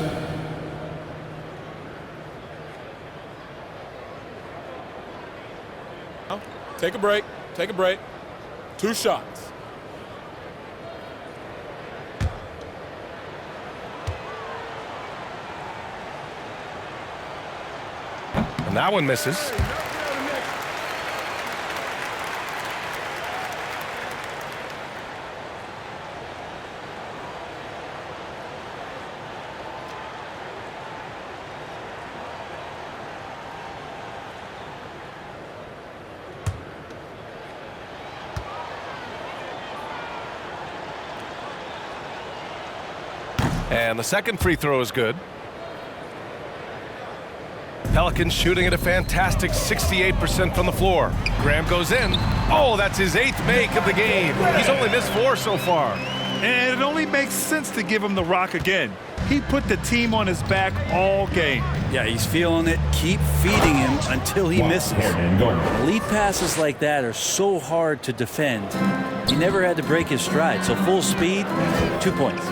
Take a break. Take a break. 2 shots. And that one misses. And the second free throw is good. Pelicans shooting at a fantastic 68% from the floor. Graham goes in. Oh, that's his 8th make of the game. He's only missed 4 so far. And it only makes sense to give him the rock again. He put the team on his back all game. Yeah, he's feeling it. Keep feeding him until he misses. Elite passes like that are so hard to defend. He never had to break his stride, so full speed, 2 points.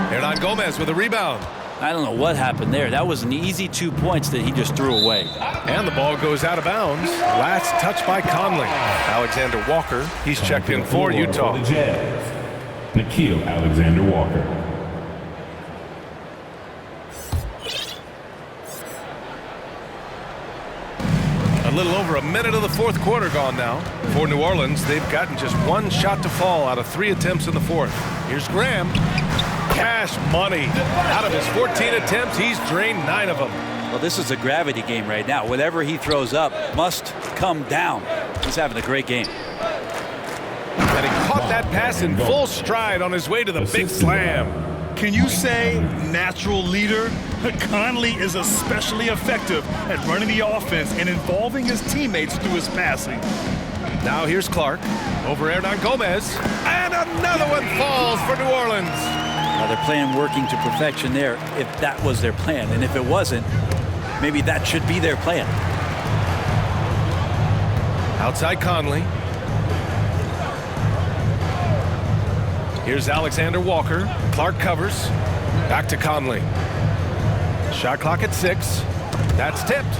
Hernan Gomez with a rebound. I don't know what happened there. That was an easy 2 points that he just threw away. And the ball goes out of bounds. Last touch by Conley. Alexander Walker, he's checked in for Utah. For the Jazz, Nickeil Alexander-Walker. A little over a minute of the fourth quarter gone now. For New Orleans, they've gotten just one shot to fall out of 3 attempts in the fourth. Here's Graham. Cash money. Out of his 14 attempts, he's drained 9 of them. Well, this is a gravity game right now. Whatever he throws up must come down. He's having a great game. And he caught that pass in full stride on his way to the big slam. Can you say natural leader? Conley is especially effective at running the offense and involving his teammates through his passing. Now here's Clark over Hernan Gomez. And another one falls for New Orleans. Well, they're playing working to perfection there if that was their plan. And if it wasn't, maybe that should be their plan. Outside Conley. Here's Alexander Walker. Clark covers. Back to Conley. Shot clock at 6. That's tipped.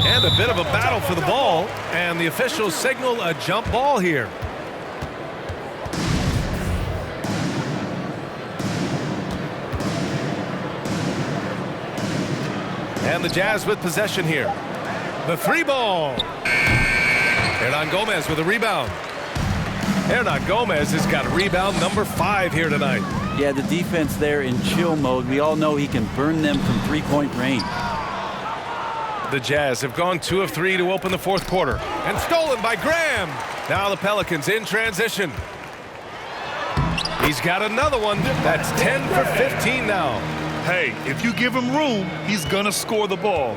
And a bit of a battle for the ball. And the officials signal a jump ball here. And the Jazz with possession here. The 3 ball. Hernan Gomez with a rebound. Hernan Gomez has got rebound number 5 here tonight. Yeah, the defense there in chill mode. We all know he can burn them from 3-point range. The Jazz have gone 2 of 3 to open the fourth quarter. And stolen by Graham. Now the Pelicans in transition. He's got another one. That's 10 for 15 now. Hey, if you give him room, he's gonna score the ball.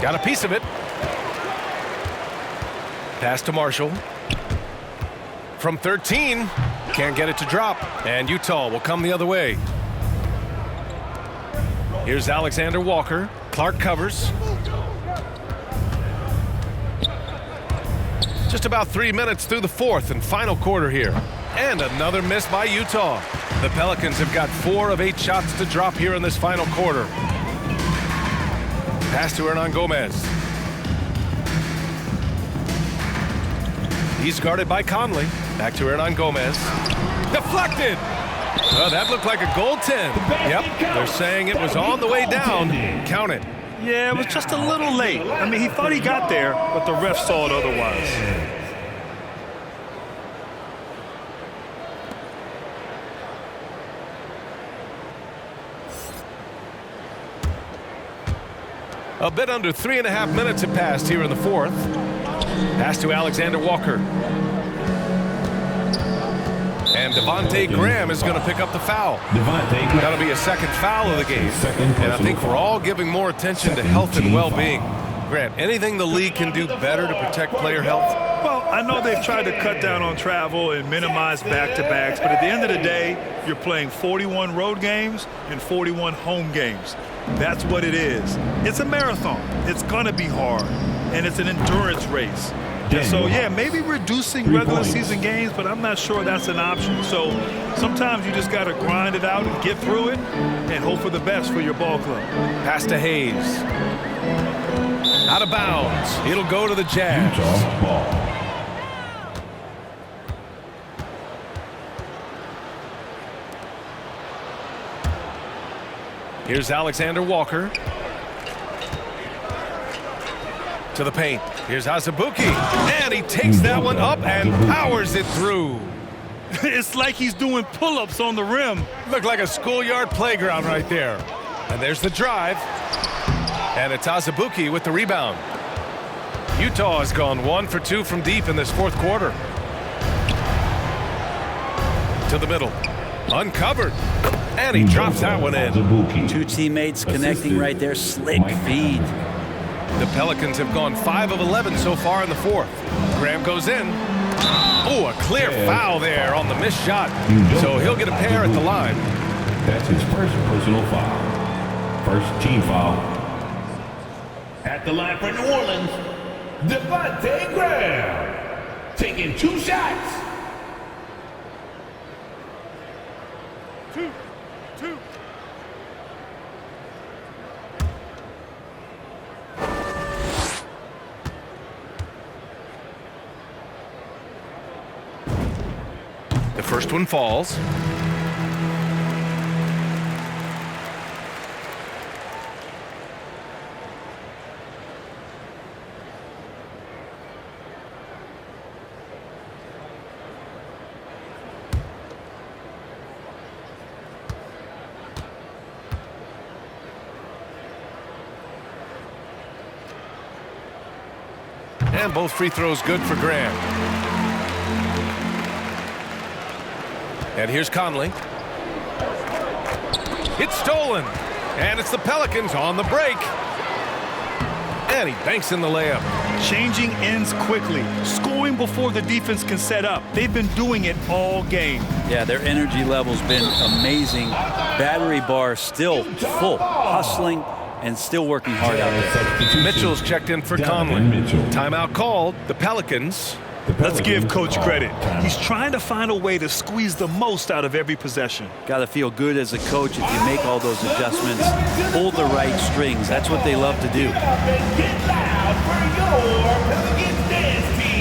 Got a piece of it. Pass to Marshall. From 13, can't get it to drop. And Utah will come the other way. Here's Alexander Walker. Clark covers. Just about 3 minutes through the fourth and final quarter here. And another miss by Utah. The Pelicans have got 4 of 8 shots to drop here in this final quarter. Pass to Hernan Gomez. He's guarded by Conley. Back to Hernan Gomez. Deflected! Oh, that looked like a goaltend. Yep, they're saying it was on the way down. Count it. Yeah, it was just a little late. I mean, he thought he got there, but the ref saw it otherwise. A bit under 3.5 minutes have passed here in the fourth. Pass to Alexander Walker. And Devontae Graham is going to pick up the foul. That'll be a second foul of the game. And I think we're all giving more attention to health and well-being. Grant, anything the league can do better to protect player health? Well, I know they've tried to cut down on travel and minimize back-to-backs, but at the end of the day, you're playing 41 road games and 41 home games. That's what it is. It's a marathon. It's going to be hard, and it's an endurance race. And so, yeah, maybe reducing regular season games, but I'm not sure that's an option. So sometimes you just got to grind it out and get through it and hope for the best for your ball club. Pass to Hayes. Out of bounds. It'll go to the Jazz. Utah ball. Here's Alexander Walker. To the paint. Here's Azubuike. And he takes that one up and powers it through. It's like he's doing pull-ups on the rim. Looked like a schoolyard playground right there. And there's the drive. And it's Azubuike with the rebound. Utah has gone 1 for 2 from deep in this fourth quarter. To the middle. Uncovered. And he drops that one in. 2 teammates connecting right there. Slick feed. The Pelicans have gone 5 of 11 so far in the fourth. Graham goes in. Oh, a clear foul there on the missed shot. So he'll get a pair at the line. That's his first personal foul. First team foul. At the line for New Orleans, Devontae Graham. Taking 2 shots. Two. The first one falls. And both free throws good for Graham. And here's Conley. It's stolen. And it's the Pelicans on the break. And he banks in the layup. Changing ends quickly, scoring before the defense can set up. They've been doing it all game. Yeah, their energy level's been amazing. Battery bar still full, hustling and still working hard out there. Mitchell's checked in for Conley. Timeout called. The Pelicans. Let's give Coach credit. He's trying to find a way to squeeze the most out of every possession. Got to feel good as a coach if you make all those adjustments, pull the right strings. That's what they love to do. Get loud for your Pelicans dance team.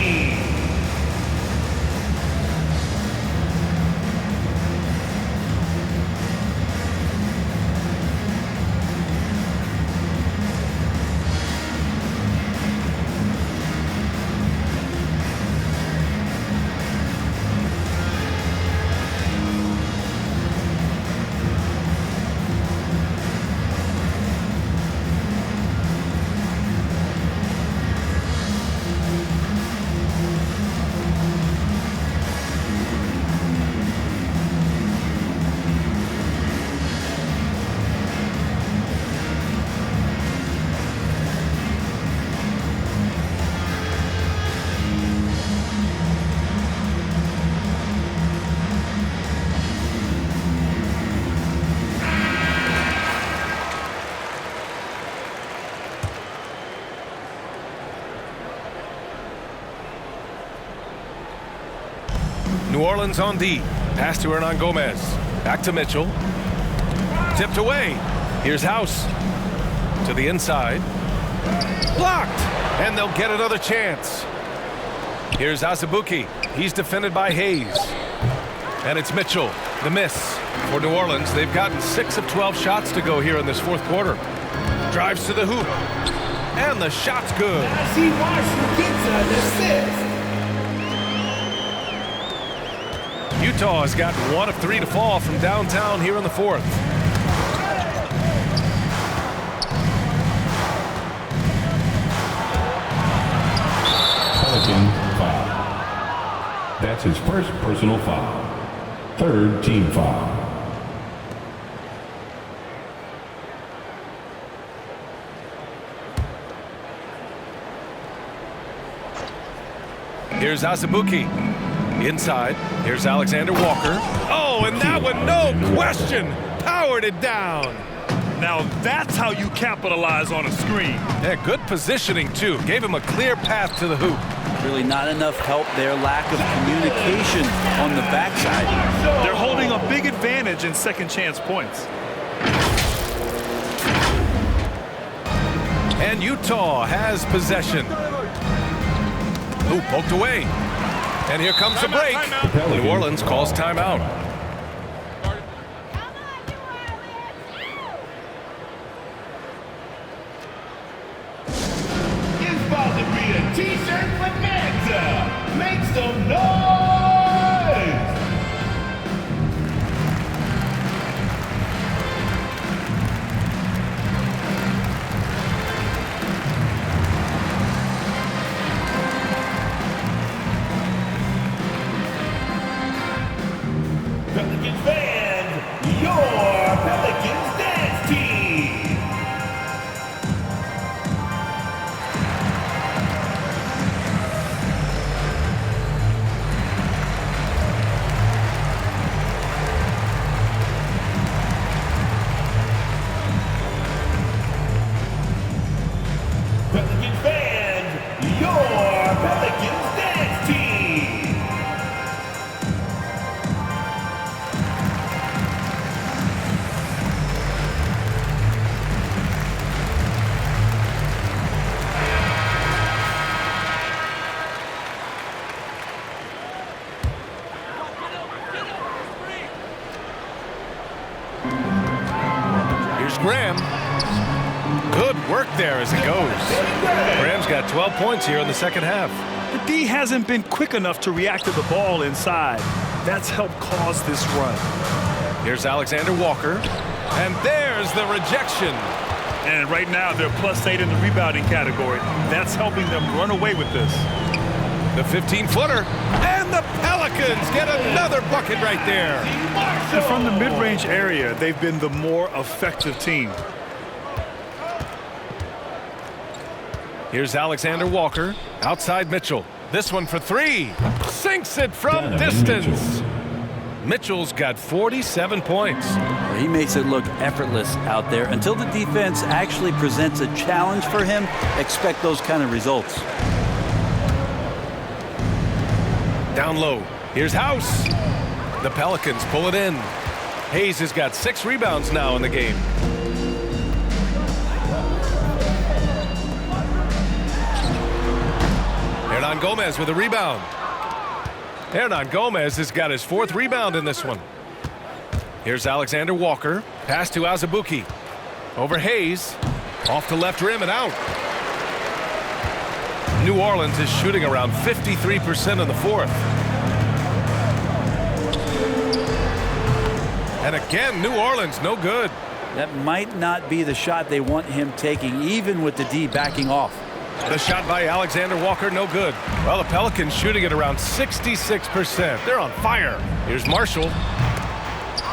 New Orleans on D. Pass to Hernan Gomez. Back to Mitchell. Tipped away. Here's House. To the inside. Blocked. And they'll get another chance. Here's Azubuike. He's defended by Hayes. And it's Mitchell. The miss. For New Orleans, they've gotten 6 of 12 shots to go here in this fourth quarter. Drives to the hoop. And the shot's good. I see Marshall gets an assist. Utah has got 1 of 3 to fall from downtown here in the fourth. Pelican foul. That's his first personal foul. Third team foul. Here's Azubuike. Inside, here's Alexander Walker. Oh, and that one, no question, powered it down. Now that's how you capitalize on a screen. Yeah, good positioning, too. Gave him a clear path to the hoop. Really not enough help there. Lack of communication on the backside. They're holding a big advantage in second chance points. And Utah has possession. Ooh, poked away. And here comes the break. New Orleans calls timeout. It's about to be a t-shirt bonanza. Make some noise. Pelicans fans, your Pelicans dance team. Graham. Good work there as it goes. Graham's got 12 points here in the second half. The D hasn't been quick enough to react to the ball inside. That's helped cause this run. Here's Alexander Walker. And there's the rejection. And right now, they're +8 in the rebounding category. That's helping them run away with this. The 15-footer. And the Pelicans get another bucket right there. And from the mid-range area, they've been the more effective team. Here's Alexander Walker. Outside Mitchell. This one for three. Sinks it from distance. Mitchell's got 47 points. He makes it look effortless out there. Until the defense actually presents a challenge for him, expect those kind of results. Down low. Here's House. The Pelicans pull it in. Hayes has got 6 rebounds now in the game. Hernan Gomez with a rebound. Hernan Gomez has got his 4th rebound in this one. Here's Alexander Walker. Pass to Azubuike. Over Hayes. Off the left rim and out. New Orleans is shooting around 53% in the 4th. And again, New Orleans no good. That might not be the shot they want him taking, even with the D backing off. The shot by Alexander Walker, no good. Well, the Pelicans shooting at around 66%. They're on fire. Here's Marshall.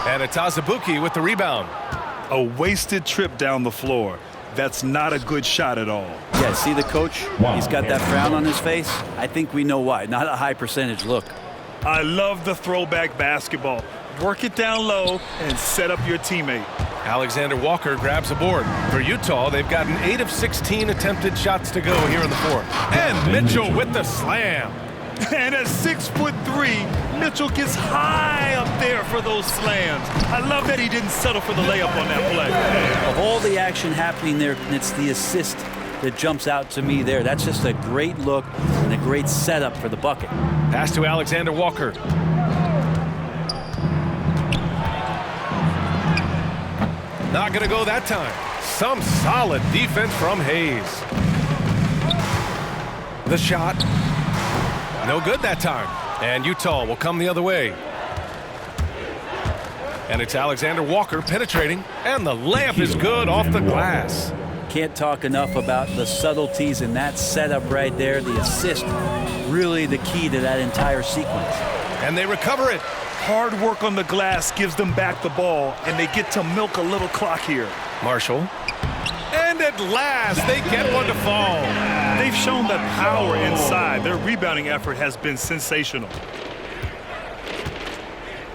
And it's Azubuike with the rebound. A wasted trip down the floor. That's not a good shot at all. Yeah, see the coach? He's got that frown on his face. I think we know why. Not a high percentage look. I love the throwback basketball. Work it down low and set up your teammate. Alexander Walker grabs a board. For Utah, they've gotten 8 of 16 attempted shots to go here in the 4th. And Mitchell with the slam. And at 6'3", Mitchell gets high up there for those slams. I love that he didn't settle for the layup on that play. Of all the action happening there, it's the assist that jumps out to me there. That's just a great look and a great setup for the bucket. Pass to Alexander Walker. Not going to go that time. Some solid defense from Hayes. The shot. No good that time. And Utah will come the other way. And it's Alexander Walker penetrating. And the layup is good off the glass. Can't talk enough about the subtleties in that setup right there. The assist, really the key to that entire sequence. And they recover it. Hard work on the glass gives them back the ball, and they get to milk a little clock here. Marshall. And at last, they get one to fall. They've shown that power inside. Their rebounding effort has been sensational.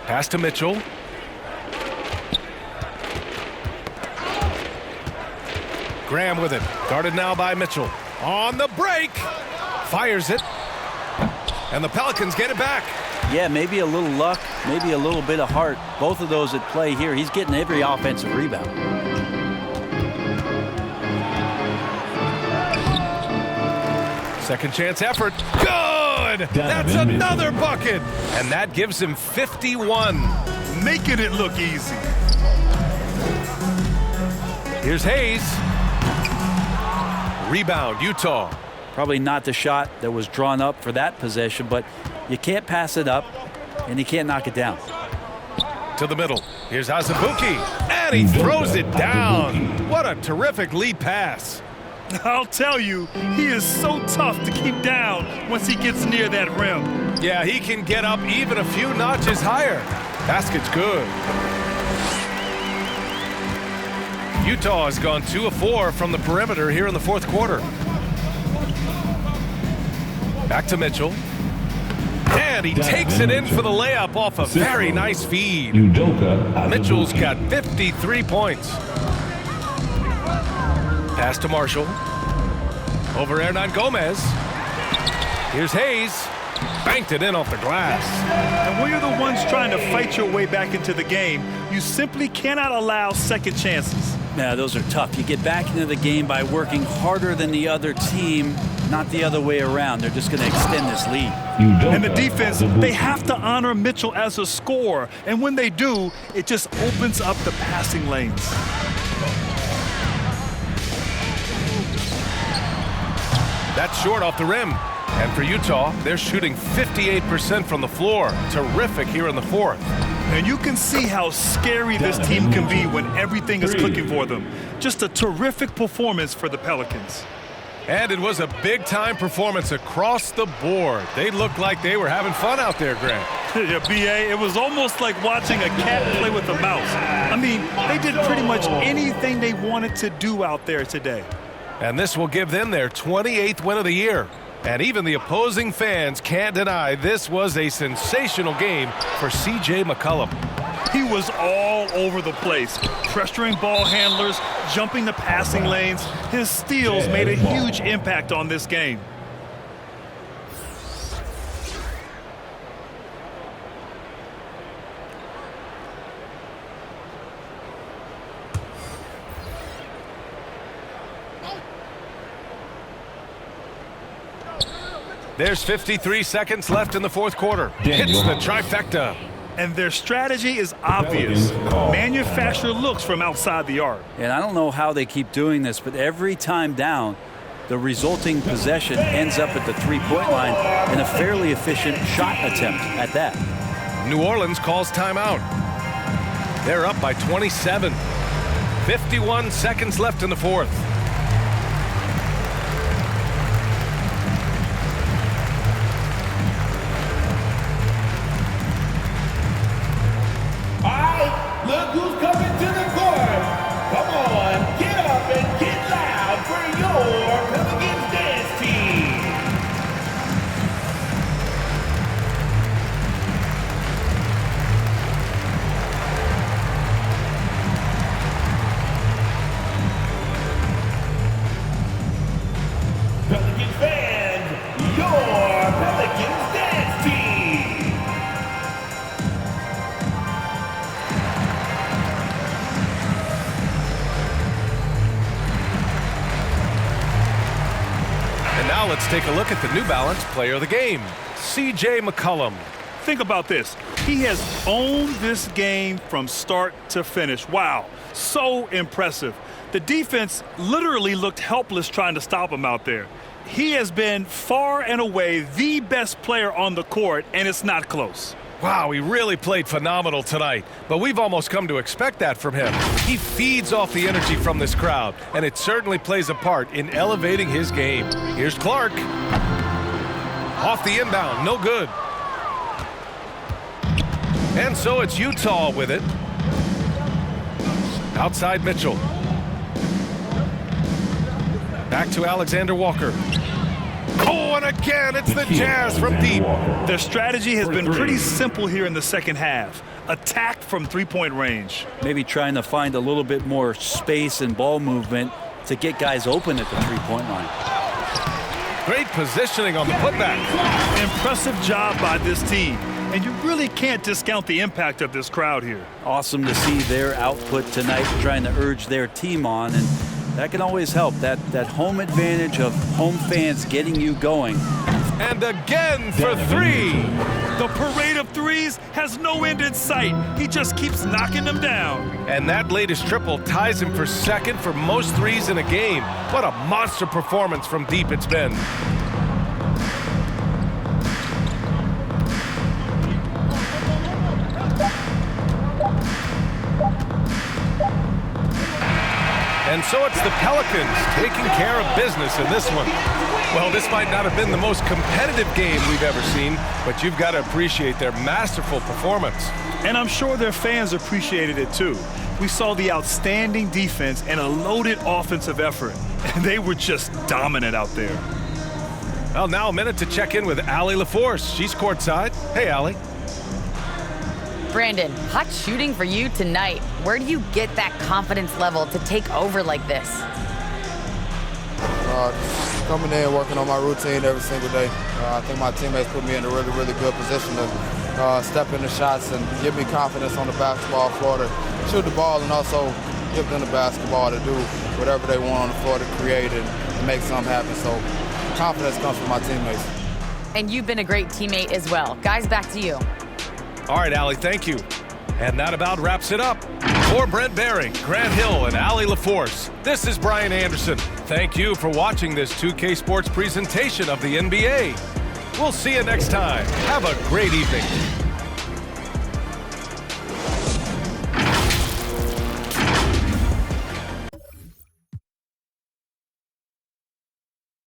Pass to Mitchell. Graham with it. Guarded now by Mitchell. On the break. Fires it. And the Pelicans get it back. Yeah, maybe a little luck, maybe a little bit of heart. Both of those at play here. He's getting every offensive rebound. Second chance effort. Good! That's another bucket! And that gives him 51. Making it look easy. Here's Hayes. Rebound, Utah. Probably not the shot that was drawn up for that possession, but you can't pass it up, and you can't knock it down. To the middle. Here's Azubuike, and he throws it down. What a terrific lead pass. I'll tell you, he is so tough to keep down once he gets near that rim. Yeah, he can get up even a few notches higher. Basket's good. Utah has gone 2 of 4 from the perimeter here in the 4th quarter. Back to Mitchell. And he takes it in for the layup off a very nice feed. Mitchell's got 53 points. Pass to Marshall. Over Hernan Gomez. Here's Hayes. Banked it in off the glass. And when you're the ones trying to fight your way back into the game, you simply cannot allow second chances. Yeah, those are tough. You get back into the game by working harder than the other team, not the other way around. They're just going to extend this lead. And the defense, they have to honor Mitchell as a scorer. And when they do, it just opens up the passing lanes. That's short off the rim. And for Utah, they're shooting 58% from the floor. Terrific here in the fourth. And you can see how scary this team can be when everything is clicking for them. Just a terrific performance for the Pelicans. And it was a big-time performance across the board. They looked like they were having fun out there, Grant. Yeah, B.A., it was almost like watching a cat play with a mouse. I mean, they did pretty much anything they wanted to do out there today. And this will give them their 28th win of the year. And even the opposing fans can't deny this was a sensational game for C.J. McCollum. He was all over the place, pressuring ball handlers, jumping the passing lanes. His steals made a huge impact on this game. There's 53 seconds left in the fourth quarter. Hits the trifecta. And their strategy is obvious. Manufacture looks from outside the arc. And I don't know how they keep doing this, but every time down, the resulting possession ends up at the three-point line in a fairly efficient shot attempt at that. New Orleans calls timeout. They're up by 27. 51 seconds left in the fourth. Look who's coming to the court. Come on, get up and get loud for your Pelicans dance team. Pelicans fans, your Pelicans dance team. Now let's take a look at the New Balance player of the game, C.J. McCollum. Think about this. He has owned this game from start to finish. Wow, so impressive. The defense literally looked helpless trying to stop him out there. He has been far and away the best player on the court, and it's not close. Wow, he really played phenomenal tonight, but we've almost come to expect that from him. He feeds off the energy from this crowd, and it certainly plays a part in elevating his game. Here's Clark. Off the inbound, no good. And so it's Utah with it. Outside Mitchell. Back to Alexander Walker. Oh, and again, it's the Jazz from deep. Their strategy has been pretty simple here in the second half. Attack from three-point range. Maybe trying to find a little bit more space and ball movement to get guys open at the three-point line. Great positioning on the putback. Impressive job by this team. And you really can't discount the impact of this crowd here. Awesome to see their output tonight, trying to urge their team on, and that can always help. That home advantage of home fans getting you going. And again for three. The parade of threes has no end in sight. He just keeps knocking them down. And that latest triple ties him for second for most threes in a game. What a monster performance from deep it's been. And so it's the Pelicans taking care of business in this one. Well, this might not have been the most competitive game we've ever seen, but you've got to appreciate their masterful performance. And I'm sure their fans appreciated it too. We saw the outstanding defense and a loaded offensive effort, and they were just dominant out there. Well, now a minute to check in with Allie LaForce. She's courtside. Hey, Allie. Brandon, hot shooting for you tonight. Where do you get that confidence level to take over like this? Coming in, working on my routine every single day. I think my teammates put me in a really, really good position to step into shots and give me confidence on the basketball floor to shoot the ball and also give them the basketball to do whatever they want on the floor to create and make something happen. So confidence comes from my teammates. And you've been a great teammate as well. Guys, back to you. All right, Allie, thank you. And that about wraps it up. For Brent Barry, Grant Hill, and Allie LaForce, this is Brian Anderson. Thank you for watching this 2K Sports presentation of the NBA. We'll see you next time. Have a great evening.